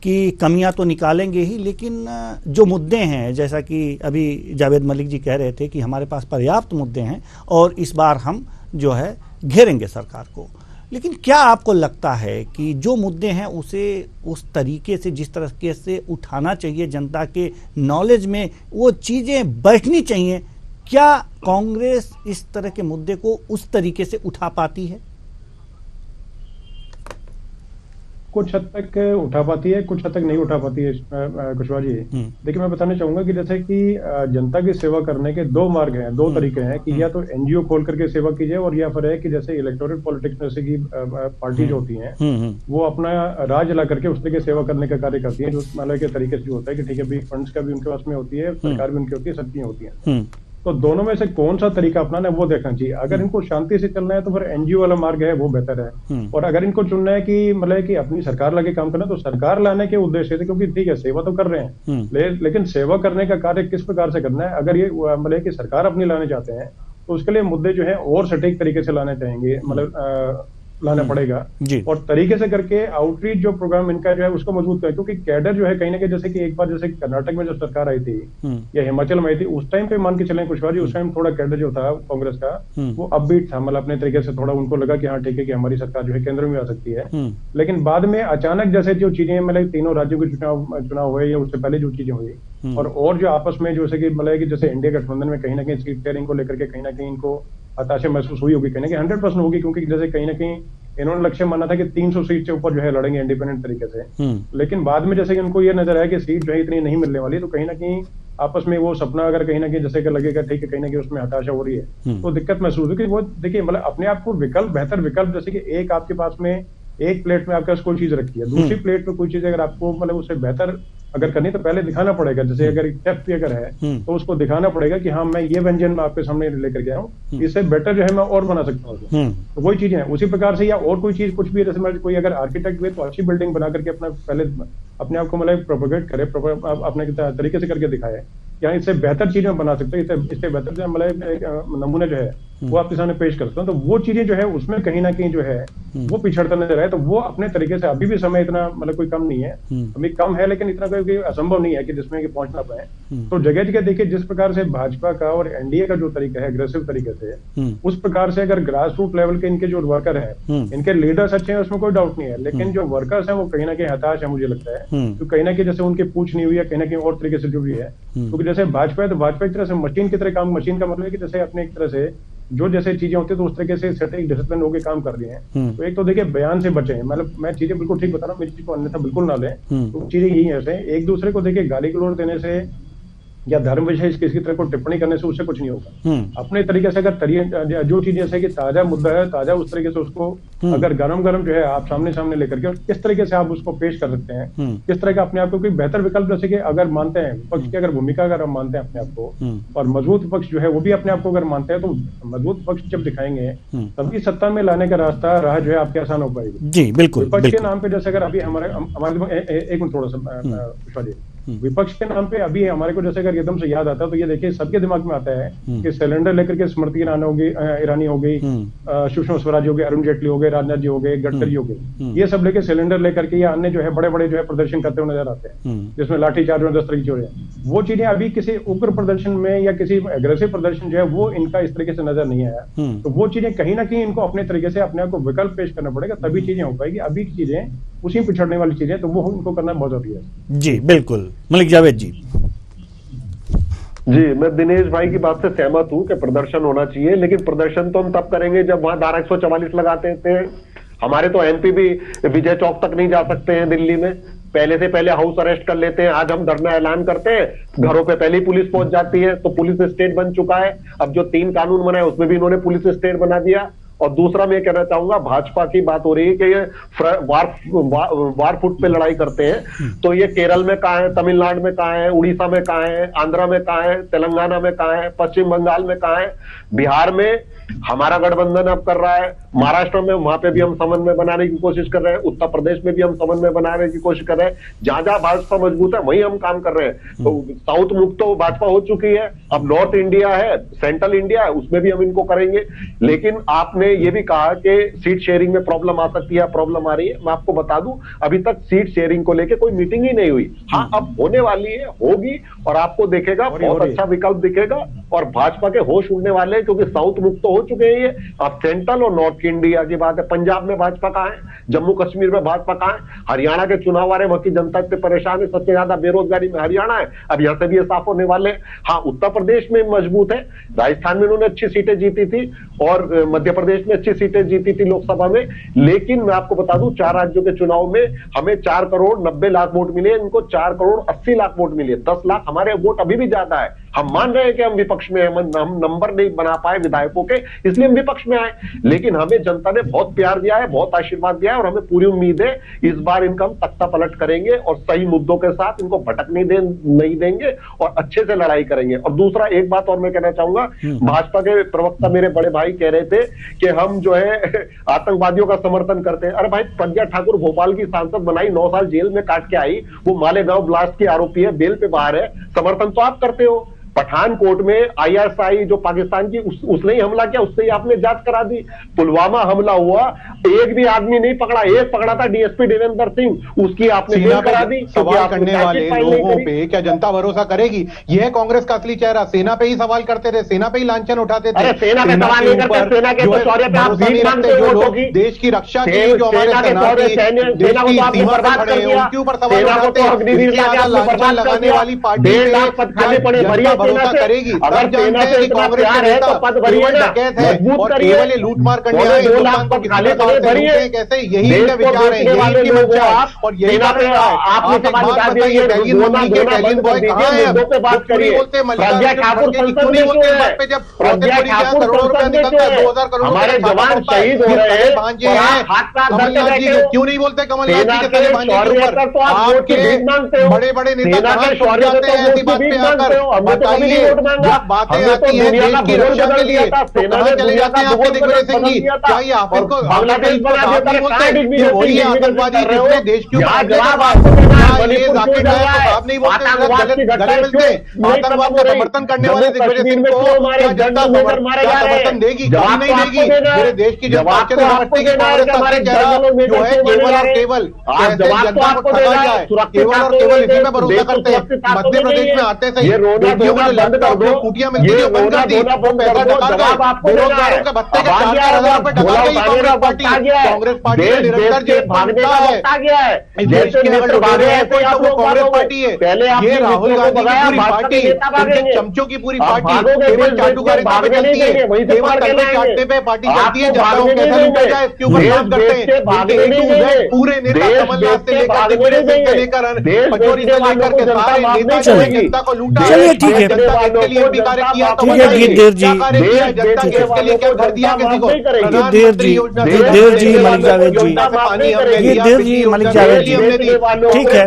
Speaker 1: कि कमियां तो निकालेंगे ही, लेकिन जो मुद्दे हैं, जैसा कि अभी जावेद मलिक जी कह रहे थे कि हमारे पास पर्याप्त मुद्दे हैं और इस बार हम जो है घेरेंगे सरकार को, लेकिन क्या आपको लगता है कि जो मुद्दे हैं उसे उस तरीके से, जिस तरीके से उठाना चाहिए, जनता के नॉलेज में वो चीज़ें बैठनी चाहिए, क्या कांग्रेस इस तरह के मुद्दे को उस तरीके से उठा पाती है?
Speaker 8: कुछ हद तक उठा पाती है, कुछ हद तक नहीं उठा पाती है कुशवाहा जी। देखिए, मैं बताना चाहूंगा कि जैसे कि जनता की सेवा करने के दो मार्ग हैं, दो तरीके हैं कि या तो एनजीओ खोल करके सेवा कीजिए, और या फिर है कि जैसे इलेक्टोरल पॉलिटिक्स जैसे की पार्टी जो होती हैं वो अपना राज ला करके उस तरीके सेवा करने का कार्य करती है, जो मतलब के तरीके से जो होता है कि ठीक है भाई, फंड्स का भी उनके पास में होती है, सरकार भी उनकी होती है, सब चीजें होती है। तो दोनों में से कौन सा तरीका अपनाना है वो देखना चाहिए। अगर इनको शांति से चलना है तो फिर एनजीओ वाला मार्ग है, वो बेहतर है। और अगर इनको चुनना है कि मतलब कि अपनी सरकार लाके काम करना, तो सरकार लाने के उद्देश्य से, क्योंकि ठीक है सेवा तो कर रहे हैं, लेकिन सेवा करने का कार्य किस प्रकार से करना है, अगर ये मतलब कि सरकार अपनी लाने चाहते हैं तो उसके लिए मुद्दे जो है और सटीक तरीके से लाने चाहेंगे, मतलब लाना पड़ेगा, और तरीके से करके आउटरीच जो प्रोग्राम इनका जो है उसको मजबूत करें, क्योंकि कैडर जो है कहीं ना कहीं, जैसे कि एक बार जैसे कर्नाटक में जब सरकार आई थी या हिमाचल में आई थी, उस टाइम पे मान के चलें कुशवाहा जी, उस टाइम थोड़ा कैडर जो था कांग्रेस का वो अपबीट था, मतलब अपने तरीके से थोड़ा उनको लगा कि हाँ ठीक है कि हमारी सरकार जो है केंद्र में आ सकती है। लेकिन बाद में अचानक जैसे जो चीजें मतलब तीनों राज्यों के चुनाव हुए या उससे पहले जो चीजें हुई, और जो आपस में जैसे कि मतलब कि जैसे इंडिया गठबंधन में कहीं ना कहीं सीट शेयरिंग को लेकर के कहीं ना कहीं इनको हताशा महसूस हुई होगी, कहीं ना कहीं 100% होगी, क्योंकि जैसे कहीं ना कहीं इन्होंने लक्ष्य माना था कि 300 सीट से ऊपर जो है लड़ेंगे इंडिपेंडेंट तरीके से, लेकिन बाद में जैसे कि उनको ये नजर आया कि सीट जो है इतनी नहीं मिलने वाली, तो कहीं ना कहीं आपस में वो सपना अगर कहीं ना कहीं जैसे कि लगेगा ठीक है कहीं ना कहीं उसमें हताशा हो रही है, तो दिक्कत महसूस होगी। वो देखिए मतलब अपने आप को विकल्प, बेहतर विकल्प, जैसे कि एक आपके पास में एक प्लेट में आपके पास कोई चीज रखी है, दूसरी प्लेट में कोई चीज अगर आपको मतलब उससे बेहतर अगर करनी तो पहले दिखाना पड़ेगा। जैसे अगर शेफ भी अगर है तो उसको दिखाना पड़ेगा कि हाँ मैं ये व्यंजन में आपके सामने लेकर गया हूँ, इससे बेटर जो है मैं और बना सकता हूँ। तो वही चीजें हैं उसी प्रकार से, या और कोई चीज कुछ भी, जैसे कोई अगर आर्किटेक्ट भी है तो अच्छी बिल्डिंग बना करके अपना पहले अपने आप को मतलब प्रोपोगेट करे, अपने तरीके से करके दिखाए, या इससे बेहतर चीजें बना सकते हैं, इससे बेहतर जो मतलब नमूने जो है वो आपके सामने पेश करते हैं। तो वो चीजें जो है उसमें कहीं ना कहीं जो है वो पिछड़ता नजर आए, तो वो अपने तरीके से, अभी भी समय इतना मतलब कोई कम नहीं है, अभी कम है लेकिन इतना कोई असंभव नहीं है कि जिसमें कि पहुंच ना पाए। तो जगह जगह देखिए जिस प्रकार से भाजपा का और एनडीए का जो तरीका है एग्रेसिव तरीके से, उस प्रकार से अगर ग्रास रूट लेवल के इनके जो वर्कर है, इनके लीडर्स अच्छे हैं उसमें कोई डाउट नहीं है, लेकिन जो वर्कर्स है वो कहीं ना कहीं हताश है मुझे लगता है, तो कहीं ना कहीं जैसे उनकी पूछ नहीं हुई है, कहीं ना कहीं और तरीके से जुड़ी है। क्योंकि जैसे भाजपा है तो भाजपा एक तरह से मशीन की तरह काम, मशीन का मतलब है कि जैसे अपने एक तरह से जो जैसे चीजें होती है तो उस तरीके से सटीक डिसिप्लिन होकर काम कर रही हैं। तो एक तो देखिए बयान से बचे हैं, मतलब मैं चीजें बिल्कुल ठीक बता रहा हूँ, मेरी चीज को अन्यथा बिल्कुल ना लें, तो चीजें यही ऐसे एक दूसरे को देखिए गाली गलौज देने से या धर्म विशेष किसी तरह को टिप्पणी करने से उससे कुछ नहीं होगा। अपने तरीके से अगर जो चीज जैसे कि ताजा मुद्दा है, ताजा उस तरीके से उसको अगर गरम जो है आप सामने लेकर के, और किस तरीके से आप उसको पेश कर सकते हैं, किस तरह का अपने आप को कोई बेहतर विकल्प, जैसे कि अगर मानते हैं विपक्ष की अगर भूमिका अगर हम मानते हैं अपने आप को, और मजबूत विपक्ष जो है वो भी अपने आप को अगर मानते हैं, तो मजबूत विपक्ष जब दिखाएंगे तभी सत्ता में लाने का राह जो है आपके आसान हो पाएगी।
Speaker 1: जी बिल्कुल।
Speaker 8: विपक्ष के नाम पे जैसे अगर अभी हमारे एक मिनट थोड़ा सा विपक्ष के नाम पे अभी हमारे को जैसे अगर एकदम से याद आता है तो ये देखिए सबके दिमाग में आता है कि सिलेंडर लेकर के स्मृति ईरानी हो गई, सुषमा स्वराज हो गए, अरुण जेटली हो गए, राजनाथ जी हो गए, गडकरी हो गए, ये सब लेके सिलेंडर लेकर के या अन्य जो है बड़े बड़े जो है प्रदर्शन करते हुए नजर आते हैं, जिसमें लाठीचार्ज और 10 तरह की चोरें। वो चीजें अभी किसी उग्र प्रदर्शन में या किसी एग्रेसिव प्रदर्शन जो है वो इनका इस तरीके से नजर नहीं आया। तो वो चीजें कहीं ना कहीं इनको अपने तरीके से अपने आप को विकल्प पेश करना पड़ेगा, तभी चीजें हो पाएगी। अभी की चीजें उसी पिछड़ने वाली चीजें, तो वो इनको करना बहुत जरूरी है।
Speaker 1: जी बिल्कुल। मलिक जावेद जी।
Speaker 6: जी, मैं दिनेश भाई की बात से सहमत हूं कि प्रदर्शन होना चाहिए, लेकिन प्रदर्शन तो हम तब करेंगे जब वहां धारा 144 लगाते थे। हमारे तो एमपी भी विजय चौक तक नहीं जा सकते हैं दिल्ली में, पहले से पहले हाउस अरेस्ट कर लेते हैं। आज हम धरना ऐलान करते हैं, घरों पे पहले ही पुलिस पहुंच जाती है, तो पुलिस स्टेट बन चुका है। अब जो 3 कानून बनाए उसमें भी इन्होंने पुलिस स्टेट बना दिया। और दूसरा मैं कहना चाहूंगा, भाजपा की बात हो रही है कि ये वार फुट पे लड़ाई करते हैं, तो ये केरल में कहां है, तमिलनाडु में कहां है, उड़ीसा में कहां है, आंध्रा में कहां है, तेलंगाना में कहां है, पश्चिम बंगाल में कहां है, बिहार में हमारा गठबंधन अब कर रहा है, महाराष्ट्र में वहां पे भी हम समन्वय बनाने की कोशिश कर रहे हैं, उत्तर प्रदेश में भी हम समन्वय बनाने की कोशिश कर रहे हैं। जहां जहां भाजपा मजबूत है वहीं हम काम कर रहे हैं। तो साउथ मुक्त तो भाजपा हो चुकी है, अब नॉर्थ इंडिया है, सेंट्रल इंडिया है, उसमें भी हम इनको करेंगे। लेकिन आपने ये भी कहा कि सीट शेयरिंग में प्रॉब्लम आ सकती है, प्रॉब्लम आ रही है। मैं आपको बता दूं, अभी तक सीट शेयरिंग को लेकर कोई मीटिंग ही नहीं हुई। हाँ, अब होने वाली है, होगी, और आपको देखेगा बहुत अच्छा विकल्प दिखेगा और भाजपा के होश उड़ने वाले हैं, क्योंकि साउथ मुक्त तो हो चुके हैं ये। अब सेंट्रल और नॉर्थ इंडिया की बात है। पंजाब में भाजपा कहां है, जम्मू कश्मीर में भाजपा कहां है, हरियाणा के चुनाव आ रहे, वहां की जनता इतने परेशान है, सबसे ज्यादा बेरोजगारी में हरियाणा है, अब यहां से भी ये साफ होने वाले हैं। हाँ, उत्तर प्रदेश में मजबूत है, राजस्थान में उन्होंने अच्छी सीटें जीती थी और मध्य प्रदेश में अच्छी सीटें जीती थी लोकसभा में। लेकिन मैं आपको बता दूं, 4 राज्यों के चुनाव में हमें 4 करोड़ 90 लाख वोट मिले, इनको 4 करोड़ 80 लाख वोट मिले। 10 लाख हमारे वोट अभी भी ज्यादा है। हम मान रहे हैं कि हम विपक्ष में हैं, हम नंबर नहीं बना पाए विधायकों के, इसलिए हम विपक्ष में आए। लेकिन हमें जनता ने बहुत प्यार दिया है, बहुत आशीर्वाद दिया है, और हमें पूरी उम्मीद है इस बार इनका हम तख्ता पलट करेंगे और सही मुद्दों के साथ इनको भटक नहीं देंगे और अच्छे से लड़ाई करेंगे। और दूसरा एक बात और मैं कहना चाहूंगा, भाजपा के प्रवक्ता मेरे बड़े भाई कह रहे थे कि हम जो है आतंकवादियों का समर्थन करते हैं। अरे भाई, प्रज्ञा ठाकुर भोपाल की सांसद बनाई, 9 साल जेल में काट के आई, वो मालेगांव ब्लास्ट की आरोपी है, बेल पे बाहर है, समर्थन तो आप करते हो। पठानकोट में आईएसआई जो पाकिस्तान की उसने ही हमला किया, उससे ही आपने जांच करा दी। पुलवामा हमला हुआ, एक भी आदमी नहीं पकड़ा, एक पकड़ा था डीएसपी देवेंद्र सिंह, उसकी आपने जेल करा दी।
Speaker 7: सवाल करने वाले लोगों पे क्या जनता भरोसा करेगी? यह कांग्रेस का असली चेहरा। सेना पे ही सवाल करते थे, सेना पे ही लांछन उठाते थे।
Speaker 6: सेना पे सवाल नहीं करते, सेना के शौर्य पे आप भीख मांगते हो,
Speaker 7: जो लोग देश की रक्षा के लिए, जो हमारे सेनानी देश की सीमा पर खड़े हैं, उनके ऊपर सवाल उठाते हैं। लांछन लगाने वाली पार्टी भरोसा करेगी?
Speaker 6: अगर सेना से इतना प्यार है तो पद भरिए ना, मजबूत करिए।
Speaker 7: केवल लूटमार करने आए,
Speaker 6: 2 लाख पद खाली पड़े भरिए।
Speaker 7: कैसे? यही इनका विचार है, यही इनकी मंशा है और यही
Speaker 6: सेना पे आपने सवाल उठा दिया।
Speaker 7: इटालियन मम्मी के इटालियन बॉय कहां है?
Speaker 6: मुद्दों पे बात करिए। प्रज्ञा ठाकुर संसद में क्यों है? प्रज्ञा ठाकुर संसद में क्यों है?
Speaker 7: 2000 करोड़
Speaker 6: हमारे जवान शहीद हो रहे हैं,
Speaker 7: भांजे हैं। कमलनाथ जी क्यों नहीं बोलते? कमलनाथ जी के भांजे के ऊपर आपके बड़े बड़े नेता कहां शौर्य जाते हैं? ऐसी बात पे आकर बताइए, जब बातें आती हैं देश की रक्षा के लिए तो कहां चले जाते हैं आपके दिग्विजय सिंह जी? क्या ये आप इनको बांग्लादेश पर आप नहीं बोलते कि वही आतंकवादी जिसने देश के ऊपर ये जाकिर नायक को आप नहीं बोलते? गले मिलते आतंकवाद का समर्थन करने वाले दिग्विजय सिंह को क्या जनता समर्थन देगी? कभी नहीं देगी। मेरे देश की जनता के समर्थन की कांग्रेस का चेहरा जो है केवल और केवल जनता को ठगा जाए, केवल और केवल इसी पे भरोसा करते हैं। मध्य प्रदेश में आते से बेटियों को लंच कुटियां मिलती है, बंद कर दी, पैसा डका बेरोजगारों के भत्ते के 4,000 रुपए डका गई कांग्रेस पार्टी। कांग्रेस पार्टी का निरंतर जेल बनता है। देश के अगर डुबारे हैं कोई तो वो कांग्रेस पार्टी है। ये राहुल गांधी की पूरी पार्टी, इनके चमचों की पूरी पार्टी केवल चाटुकारिता पे चलती है, केवल तलवे चाटने पे पार्टी चलती है। जनता को कैसे लूटा जाए इसके ऊपर काम करते हैं पूरे नेता, कमलनाथ से लेकर दिग्विजय सिंह से लेकर पचौरी से लेकर के सारे नेता जनता को लूटा।
Speaker 1: चलिए ठीक है,
Speaker 7: के लिए भी कार्य किया तो
Speaker 1: गीतदेव जी,
Speaker 7: जनता के इसके लिए क्या कर दिया किसी को?
Speaker 1: गीतदेव जी, मलिक जावेद जी, गीतदेव जी, मलिक जावेद जी, ठीक है,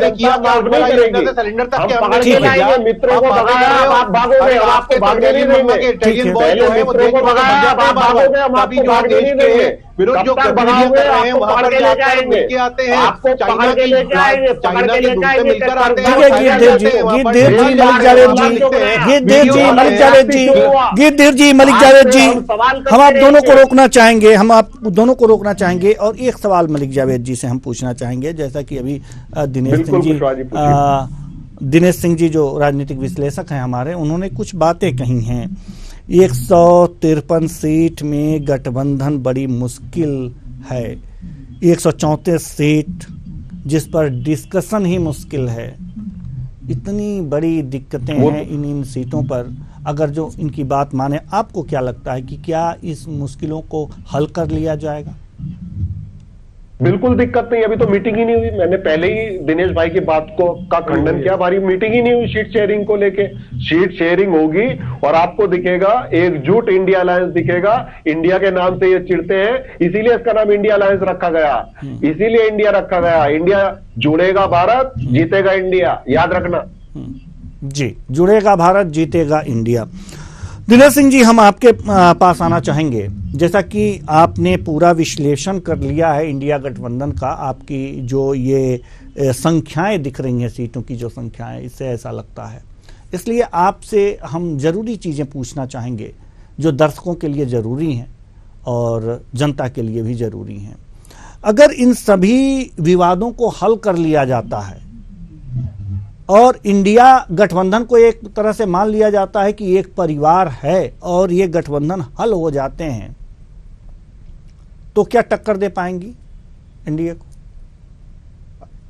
Speaker 7: सिलेंडर तक के
Speaker 6: मित्रों को भगाया, आप भागोगे, आपको भागने नहीं देंगे।
Speaker 7: इटालियन बॉय जो है वो देश को भगाया, आप भागोगे, हम अभी जो देश के विरोध जो गतिविधियां कर रहे हैं वहां पर जाकर मिलके आते हैं, चाइना के दूध से मिलकर आते हैं।
Speaker 1: गीतदेव जी, मलिक जावेद जी, गीतदेव जी, मलिक जावेद जी, गीतदेव जी, मलिक जावेद जी, हम आप दोनों को रोकना चाहेंगे, हम आप दोनों को रोकना चाहेंगे और एक सवाल मलिक जावेद जी से हम पूछना चाहेंगे। जैसा कि अभी दिनेश सिंह जी जो राजनीतिक विश्लेषक हैं हमारे, उन्होंने कुछ बातें कही हैं। 153 सीट में गठबंधन बड़ी मुश्किल है, 134 सीट जिस पर डिस्कशन ही मुश्किल है। इतनी बड़ी दिक्कतें हैं इन सीटों पर, अगर जो इनकी बात माने, आपको क्या लगता है कि क्या इस मुश्किलों को हल कर लिया जाएगा?
Speaker 6: बिल्कुल दिक्कत नहीं, अभी तो मीटिंग ही नहीं हुई। मैंने पहले ही दिनेश भाई की बात का खंडन किया, हमारी मीटिंग ही नहीं हुई सीट शेयरिंग को लेके। सीट शेयरिंग होगी और आपको दिखेगा एकजुट इंडिया अलायंस दिखेगा। इंडिया के नाम से ये चिढ़ते हैं, इसीलिए इसका नाम इंडिया अलायंस रखा गया, इसीलिए इंडिया रखा गया। इंडिया जुड़ेगा भारत, जीतेगा इंडिया, याद रखना
Speaker 1: जी। जुड़ेगा भारत, जीतेगा इंडिया। दिनेश सिंह जी, हम आपके पास आना चाहेंगे। जैसा कि आपने पूरा विश्लेषण कर लिया है इंडिया गठबंधन का, आपकी जो ये संख्याएं दिख रही हैं, सीटों की जो संख्याएं, इससे ऐसा लगता है। इसलिए आपसे हम जरूरी चीज़ें पूछना चाहेंगे जो दर्शकों के लिए ज़रूरी हैं और जनता के लिए भी ज़रूरी हैं। अगर इन सभी विवादों को हल कर लिया जाता है और इंडिया गठबंधन को एक तरह से मान लिया जाता है कि एक परिवार है और ये गठबंधन हल हो जाते हैं, तो क्या टक्कर दे पाएंगी इंडिया को?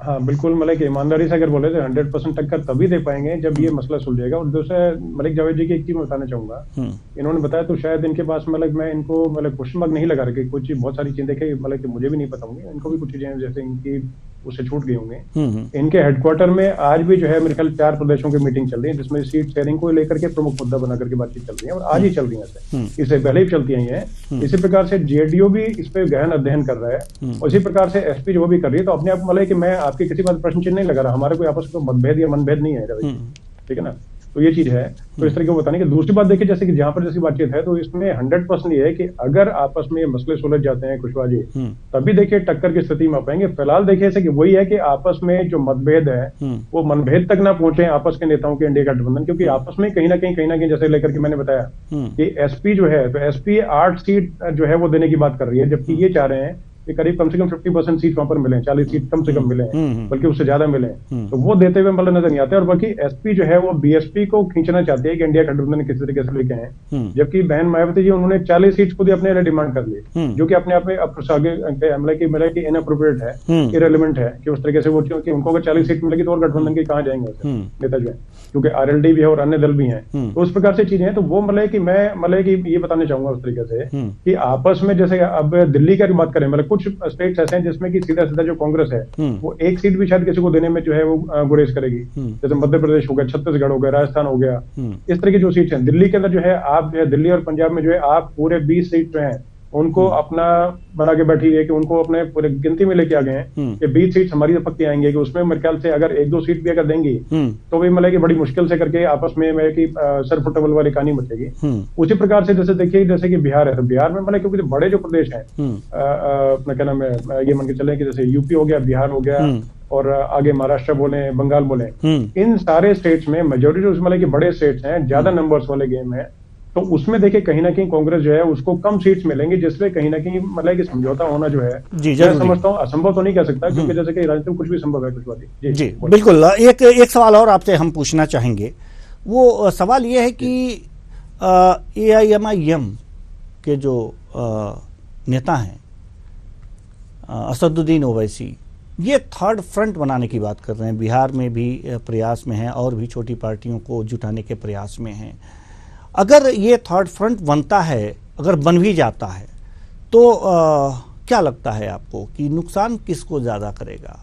Speaker 8: हाँ बिल्कुल, मलिक ईमानदारी से अगर बोले तो 100% टक्कर तभी दे पाएंगे जब ये मसला सुलझेगा। और दूसरा, मलिक जावेद जी की एक चीज मैं बताना चाहूंगा, इन्होंने बताया तो शायद इनके पास मलिक मैं इनको क्वेश्चन मार्क नहीं लगा रखे, कुछ बहुत सारी चीजें देखे मलिक मुझे भी नहीं पता होंगी, इनको भी कुछ चीजें जैसे इनकी उससे छूट गई होंगे। इनके हेडक्वार्टर में आज भी जो है मेरे ख्याल 4 प्रदेशों की मीटिंग चल रही है, जिसमें सीट शेयरिंग को लेकर के प्रमुख मुद्दा बना करके बातचीत चल रही है और आज ही चल रही है, इससे पहले ही चलती आई है। इसी प्रकार से जेडीयू भी इस पे गहन अध्ययन कर रहा है, उसी प्रकार से एसपी जो भी कर रही है। तो अपने आप मतलब कि मैं आपकी किसी बात प्रश्न चिन्ह नहीं लगा रहा, हमारे कोई आपस में मतभेद या मनभेद नहीं है, ठीक है ना। तो ये चीज है, तो इस तरह को बताने की। दूसरी बात देखिए, जैसे कि जहां पर जैसी बातचीत है, तो इसमें 100% ये है कि अगर आपस में ये मसले सुलझ जाते हैं कुशवाहा जी, तभी देखिए टक्कर की स्थिति में आ पाएंगे। फिलहाल देखिए ऐसे कि वही है कि आपस में जो मतभेद है वो मनभेद तक ना पहुंचे आपस के नेताओं के इंडिया गठबंधन, क्योंकि आपस में कहीं ना कहीं जैसे लेकर के मैंने बताया कि एसपी जो है, तो एसपी 8 सीट जो है वो देने की बात कर रही है, जबकि ये चाह रहे हैं कि करीब कम से कम 50% सीट वहां पर मिले, 40 सीट कम से कम मिले, बल्कि उससे ज्यादा मिले, तो वो देते हुए मतलब नजर नहीं आते। और बाकी एसपी जो है वो बीएसपी को खींचना चाहती है कि इंडिया गठबंधन किस तरीके से लेके आए, जबकि बहन मायावती जी उन्होंने 40 सीट खुद अपने लिए डिमांड कर ली, जो कि अपने आप में आगे इनअप्रोप्रिएट है, इरेलीवेंट है कि उस तरीके से वो, क्योंकि उनको अगर 40 सीट मिलेगी तो और गठबंधन के कहाँ जाएंगे नेता जो है, क्योंकि आरएलडी भी है और अन्य दल भी हैं, तो उस प्रकार से चीजें हैं। तो वो मतलब कि मैं मतलब कि ये बताना चाहूंगा उस तरीके से कि आपस में जैसे अब दिल्ली की बात करें, मतलब कुछ स्टेट्स ऐसे हैं जिसमें कि सीधा सीधा जो कांग्रेस है वो एक सीट भी शायद किसी को देने में जो है वो गुरेज करेगी, जैसे मध्य प्रदेश हो गया, छत्तीसगढ़ हो गया, राजस्थान हो गया, इस तरह की जो सीट्स हैं। दिल्ली के अंदर जो है आप जो है दिल्ली और पंजाब में जो है आप पूरे 20 सीट जो है उनको अपना बना के बैठी है कि उनको अपने पूरे गिनती में लेके आ गए हैं कि 20 सीट हमारी पक्की आएंगे, कि उसमें मेरे ख्याल से अगर 1-2 सीट भी अगर देंगी तो भी मतलब कि बड़ी मुश्किल से करके आपस में कि सर फुटबॉल वाली कहानी मचेगी। उसी प्रकार से जैसे देखिए, जैसे कि बिहार है, तो बिहार में मतलब क्योंकि बड़े जो प्रदेश हैं, अपना क्या नाम है, ये मान के चले कि जैसे यूपी हो गया, बिहार हो गया और आगे महाराष्ट्र बोले, बंगाल बोले, इन सारे स्टेट्स में मेजोरिटी मतलब कि बड़े स्टेट्स हैं, ज्यादा नंबर्स वाले गेम है, तो उसमें देखिए कहीं ना कहीं कांग्रेस जो है उसको कम सीट्स मिलेंगी, जिसमें कहीं ना कहीं मतलब कि समझौता होना जो है, मैं समझता हूँ असंभव तो नहीं कह सकता, क्योंकि जैसे कि राजनीति में कुछ भी संभव है कुछ। जी
Speaker 1: बिल्कुल। एक सवाल और आपसे हम पूछना चाहेंगे, वो सवाल ये है कि AIMIM के जो नेता हैं असदुद्दीन ओवैसी, ये थर्ड फ्रंट बनाने की बात कर रहे हैं, बिहार में भी प्रयास में हैं और भी छोटी पार्टियों को जुटाने के प्रयास में हैं। अगर ये थर्ड फ्रंट बनता है, अगर बन भी जाता है, तो क्या लगता है आपको कि नुकसान किसको ज्यादा करेगा?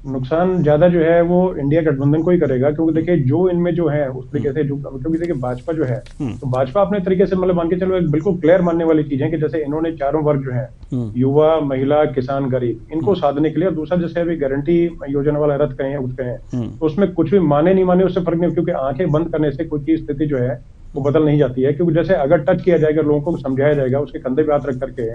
Speaker 8: नुकसान ज्यादा जो है वो इंडिया गठबंधन को ही करेगा, क्योंकि देखिए जो इनमें जो है उस तरीके से जो, क्योंकि देखिए भाजपा जो है, तो भाजपा अपने तरीके से मतलब मान के चलो एक बिल्कुल क्लियर मानने वाली चीज है कि जैसे इन्होंने चारों वर्ग जो है, युवा, महिला, किसान, गरीब, इनको साधने के लिए, और दूसरा जैसे अभी गारंटी योजना वाला रद्द करें उस कहें, तो उसमें कुछ भी माने नहीं माने उससे फर्क नहीं, क्योंकि आंखें बंद करने से कोई चीज स्थिति जो है वो बदल नहीं जाती है। क्योंकि जैसे अगर टच किया जाएगा, लोगों को समझाया जाएगा, उसके कंधे पे हाथ रख करके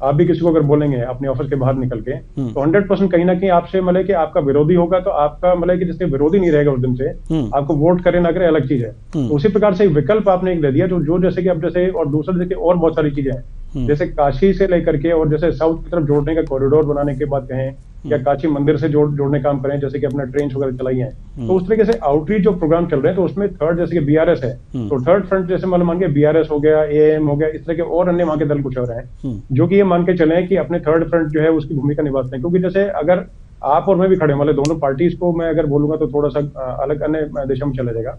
Speaker 8: आप भी किसी को अगर बोलेंगे अपने ऑफिस के बाहर निकल के, तो 100% कहीं ना कहीं आपसे मतलब कि आपका विरोधी होगा, तो आपका मतलब कि जैसे विरोधी नहीं रहेगा उस दिन से, आपको वोट करे ना करे अलग चीज है। तो उसी प्रकार से विकल्प आपने एक दे दिया, जो जैसे कि अब जैसे, और दूसरा देखिए और बहुत सारी चीजें हैं, जैसे काशी से लेकर के और जैसे साउथ की तरफ जोड़ने का कॉरिडोर बनाने की बात कहें, या काशी मंदिर से जोड़ने काम करें, जैसे कि अपना ट्रेन वगैरह चलाई हैं, तो उस तरीके से आउटरीच जो प्रोग्राम चल रहे हैं, तो उसमें थर्ड जैसे कि BRS है, तो थर्ड फ्रंट जैसे मान के BRS हो गया, AIM हो गया, इस तरह के और अन्य वहां के दल कुछ और हैं, जो कि ये मान के चले कि अपने थर्ड फ्रंट जो है उसकी भूमिका निभाते हैं। क्योंकि जैसे अगर आप और मैं भी खड़े, मतलब दोनों पार्टीज को मैं अगर बोलूंगा तो थोड़ा सा अलग अन्य दिशा में चला जाएगा।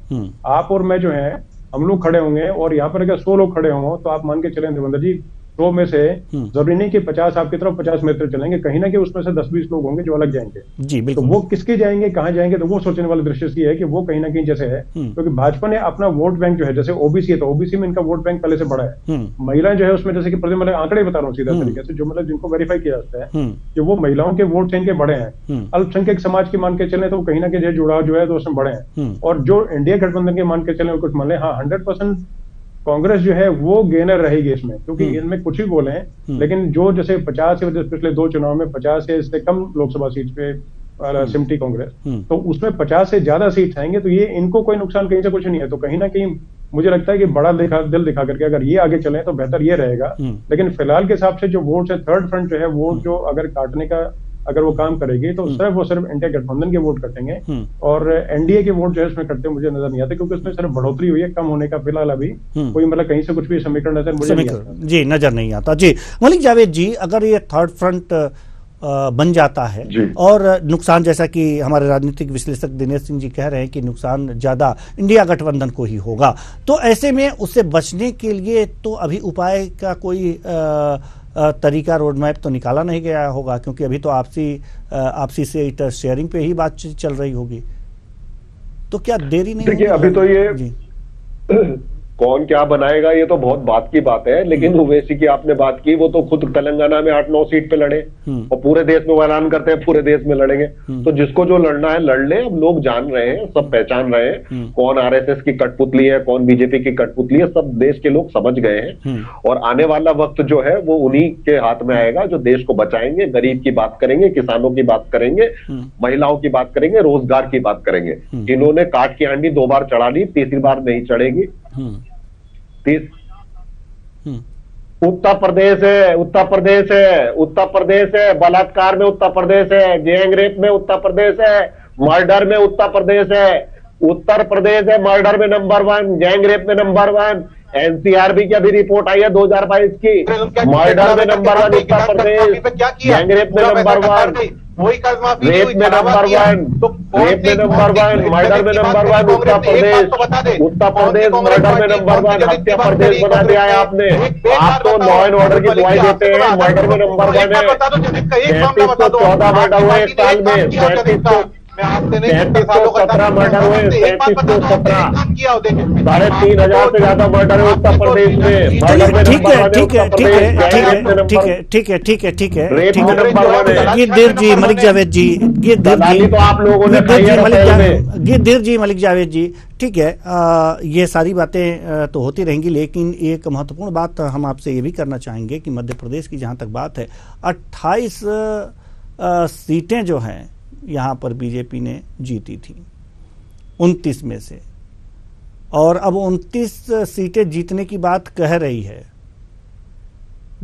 Speaker 8: आप और मैं जो है हम लोग खड़े होंगे और यहाँ पर अगर 100 लोग खड़े होंगे, तो आप मान के चले देवेंद्र जी 100 में से जरूरी नहीं कि 50 आपकी तरफ 50 मेरी तरफ चलेंगे, कहीं ना कहीं उसमें से 10-20 लोग होंगे जो अलग जाएंगे
Speaker 1: जी बिल्कुल।
Speaker 8: तो वो किसके जाएंगे, कहाँ जाएंगे, तो वो सोचने वाला दृश्य ये है कि वो कहीं ना कहीं जैसे है, क्योंकि भाजपा ने अपना वोट बैंक जो है, जैसे ओबीसी है तो ओबीसी में इनका वोट बैंक पहले से बड़ा है, महिलाएं जो है उसमें जैसे कि मतलब आंकड़े बता रहा हूँ सीधा तरीके से, जो मतलब जिनको वेरीफाई किया जाता है कि वो महिलाओं के वोट इनके बड़े हैं, अल्पसंख्यक समाज के मान के चले तो कहीं ना कहीं जुड़ाव जो है तो उसमें बड़े हैं, और जो इंडिया गठबंधन के मान के चले कुछ मान लें, हाँ 100% कांग्रेस जो है वो गेनर रहेगी इसमें, क्योंकि इनमें कुछ भी बोले हैं, लेकिन जो जैसे 50 से पिछले 2 चुनाव में 50 से इससे कम लोकसभा सीट पे सिमटी कांग्रेस, तो उसमें 50 से ज्यादा सीट आएंगे, तो ये इनको कोई नुकसान कहीं से कुछ नहीं है। तो कहीं ना कहीं मुझे लगता है कि बड़ा दिल दिखा करके अगर ये आगे चले तो बेहतर ये रहेगा, लेकिन फिलहाल के हिसाब से जो वोट है, थर्ड फ्रंट जो है वो जो अगर काटने का अगर वो काम करेगी तो सिर्फ वो सिर्फ इंडिया गठबंधन के वोट कटेंगे, और एनडीए के वोट जो है उसमें कटते मुझे नजर नहीं आते, क्योंकि उसमें सिर्फ बढ़ोतरी हुई है, कम होने का फिलहाल अभी कोई मतलब कहीं से कुछ भी समीकरण नजर मुझे नहीं आता।
Speaker 1: जी नजर नहीं आता। जी मलिक जावेद जी, अगर ये थर्ड फ्रंट बन जाता है और नुकसान, जैसा कि हमारे राजनीतिक विश्लेषक दिनेश सिंह जी कह रहे हैं कि नुकसान ज्यादा इंडिया गठबंधन को ही होगा, तो ऐसे में उससे बचने के लिए तो अभी उपाय का कोई तरीका, रोड मैप तो निकाला नहीं गया होगा, क्योंकि अभी तो आपसी सीट शेयरिंग पे ही बातचीत चल रही होगी, तो क्या देरी नहीं?
Speaker 6: देखिए अभी तो ये कौन क्या बनाएगा ये तो बहुत बात की बात है, लेकिन ओवैसी की आपने बात की, वो तो खुद तेलंगाना में 8-9 सीट पे लड़े और पूरे देश में वो ऐलान करते हैं पूरे देश में लड़ेंगे, तो जिसको जो लड़ना है लड़ ले। अब लोग जान रहे हैं, सब पहचान रहे हैं कौन आरएसएस की कठपुतली है, कौन बीजेपी की कठपुतली है, सब देश के लोग समझ गए हैं, और आने वाला वक्त जो है वो उन्हीं के हाथ में आएगा जो देश को बचाएंगे, गरीब की बात करेंगे, किसानों की बात करेंगे, महिलाओं की बात करेंगे, रोजगार की बात करेंगे। इन्होंने काट की हांडी 2 बार चढ़ा ली, तीसरी बार नहीं चढ़ेगी। उत्तर प्रदेश है, उत्तर प्रदेश है, उत्तर प्रदेश है, बलात्कार में उत्तर प्रदेश है, गैंग रेप में उत्तर प्रदेश है, मर्डर में उत्तर प्रदेश है, उत्तर प्रदेश है मर्डर में नंबर 1, गैंग रेप में नंबर 1, एनसीआरबी की अभी रिपोर्ट आई है 2022 की, मर्डर में number 1 Uttar Pradesh, gang rape में नंबर 1, रेप में नंबर 1, रेप में नंबर 1, मर्डर में नंबर 1 उत्तर प्रदेश, उत्तर प्रदेश मर्डर में नंबर 1, हत्या प्रदेश बना दिया है आपने। आप तो लॉ एंड ऑर्डर की दुआई देते हैं, मर्डर में नंबर 1 है, 3314 मर्डर हुए 1 साल में, 3317 मर्डर हुए, 3317, 3500 से ज्यादा मर्डर हुए उत्तर प्रदेश में, मर्डर में
Speaker 1: ठीक है गिरधीर जी, मलिक जावेद जी,
Speaker 6: तो आप लोगों ने
Speaker 1: गिरधीर जी, मलिक जावेद जी, ठीक है, ये सारी बातें तो होती रहेंगी, लेकिन एक महत्वपूर्ण बात हम आपसे ये भी करना चाहेंगे कि मध्य प्रदेश की जहां तक बात है, 28 सीटें जो हैं यहाँ पर बीजेपी ने जीती थी 29 में से, और अब 29 सीटें जीतने की बात कह रही है।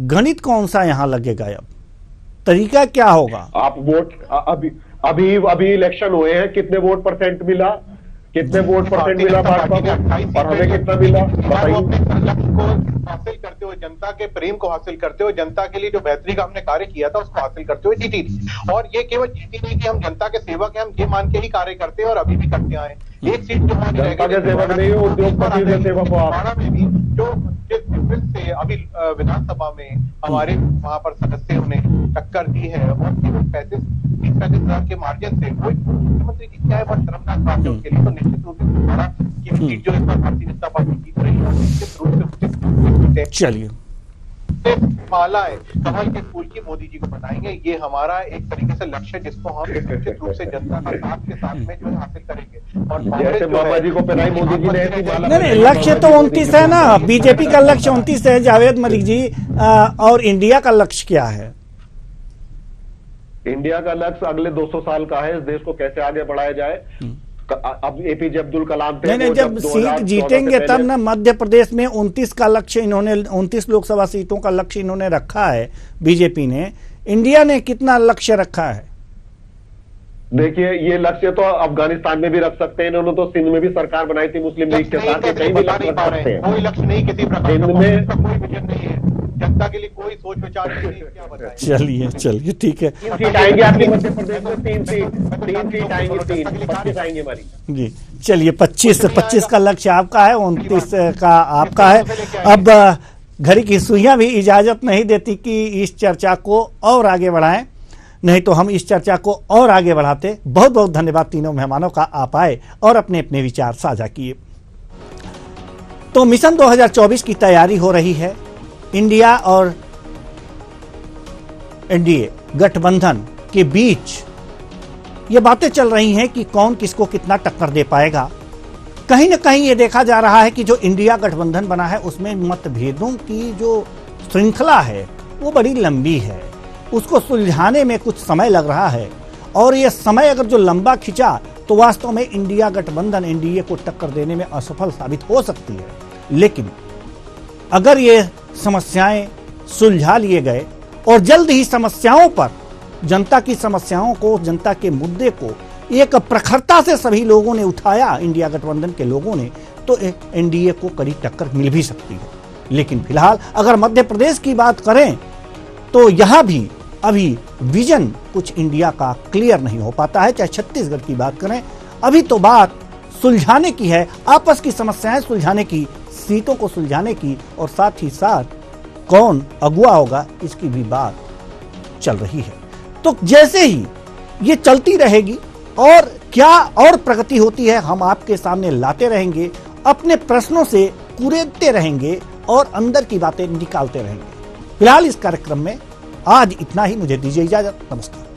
Speaker 1: गणित कौन सा यहाँ लगेगा, अब तरीका क्या होगा?
Speaker 6: आप वोट अभी इलेक्शन हुए हैं, कितने वोट परसेंट मिला, कितने वोट परसेंट मिला भाजपा को और हमें कितना मिला बताइए।
Speaker 9: हासिल करते हुए, जनता के प्रेम को हासिल करते हुए, जनता के लिए जो बेहतरी का हमने कार्य किया था उसको हासिल करते हुए जीती थी, और ये केवल जीती नहीं कि हम जनता के सेवक हैं, हम ये मान के ही कार्य करते हैं और अभी भी करते आए। एक सीट जो
Speaker 6: जनता के सेवक नहीं हो, उद्योगपति के सेवक हो आप।
Speaker 9: में भी जो फिर से अभी विधानसभा में हमारे वहां पर सदस्यों ने टक्कर दी है, और केवल 35,000 के मार्जिन से कोई मुख्यमंत्री की क्या है, बहुत शर्मनाक बात है उनके लिए। तो निश्चित रूप से सीट जो इस पर भारतीय जनता पार्टी जीत रही है, निश्चित रूप से
Speaker 1: चलिए
Speaker 9: मालाएं कमल के फूल की मोदी जी को बनाएंगे, ये हमारा एक तरीके से लक्ष्य, जिसको हम निश्चित रूप से जनता का साथ के साथ में जो है हासिल करेंगे। और
Speaker 6: जैसे बाबा जी को पहनाई मोदी जी ने ऐसी माला।
Speaker 1: नहीं, लक्ष्य तो 29 है ना, बीजेपी का लक्ष्य 29 है जावेद मलिक जी, और इंडिया का लक्ष्य क्या है?
Speaker 6: इंडिया का लक्ष्य अगले 200 साल का है, इस देश को कैसे आगे बढ़ाया जाए। अब एपीजे अब्दुल कलाम थे,
Speaker 1: नहीं, जब सीट जीतेंगे तब ना। मध्य प्रदेश में 29 का लक्ष्य इन्होंने, 29 लोकसभा सीटों का लक्ष्य इन्होंने रखा है बीजेपी ने। इंडिया ने कितना लक्ष्य रखा है?
Speaker 6: देखिए, ये लक्ष्य तो अफगानिस्तान में भी रख सकते हैं, इन्होंने तो सिंध में भी सरकार बनाई थी मुस्लिम लीग के साथ, कहीं भी लक्ष्य रख सकते हैं।
Speaker 9: कोई लक्ष्य नहीं, किसी प्रकार का कोई विजन नहीं है, जनता के लिए कोई सोच विचार नहीं, क्या बताएं।
Speaker 1: चलिए ठीक है।
Speaker 6: 3 सीट आएंगे आपके मध्य प्रदेश में, 3 सीट आएंगी, 25 आएंगी हमारी।
Speaker 1: जी चलिए, 25 का लक्ष्य आपका है, 29 का आपका है। अब घड़ी की सुइयां भी इजाजत नहीं देती कि इस चर्चा को और आगे बढ़ाएं, नहीं तो हम इस चर्चा को और आगे बढ़ाते। बहुत बहुत धन्यवाद तीनों मेहमानों का, आप आए और अपने अपने विचार साझा किए। तो मिशन 2024 की तैयारी हो रही है। इंडिया और एनडीए गठबंधन के बीच ये बातें चल रही हैं कि कौन किसको कितना टक्कर दे पाएगा। कहीं ना कहीं ये देखा जा रहा है कि जो इंडिया गठबंधन बना है उसमें मतभेदों की जो श्रृंखला है वो बड़ी लंबी है, उसको सुलझाने में कुछ समय लग रहा है। और ये समय अगर जो लंबा खिंचा तो वास्तव में इंडिया गठबंधन एनडीए को टक्कर देने में असफल साबित हो सकती है। लेकिन अगर ये समस्याएं सुलझा लिए गए और जल्द ही समस्याओं पर, जनता की समस्याओं को, जनता के मुद्दे को एक प्रखरता से सभी लोगों ने उठाया, इंडिया गठबंधन के लोगों ने, तो एनडीए को कड़ी टक्कर मिल भी सकती है। लेकिन फिलहाल अगर मध्य प्रदेश की बात करें तो यहां भी अभी विजन कुछ इंडिया का क्लियर नहीं हो पाता है। चाहे छत्तीसगढ़ की बात करें, अभी तो बात सुलझाने की है, आपस की समस्याएं सुलझाने की, सीटों को सुलझाने की, और साथ ही साथ कौन अगुवा होगा इसकी भी बात चल रही है। तो जैसे ही ये चलती रहेगी और क्या और प्रगति होती है हम आपके सामने लाते रहेंगे, अपने प्रश्नों से कुरेदते रहेंगे और अंदर की बातें निकालते रहेंगे। फिलहाल इस कार्यक्रम में आज इतना ही, मुझे दीजिए इजाजत, नमस्कार।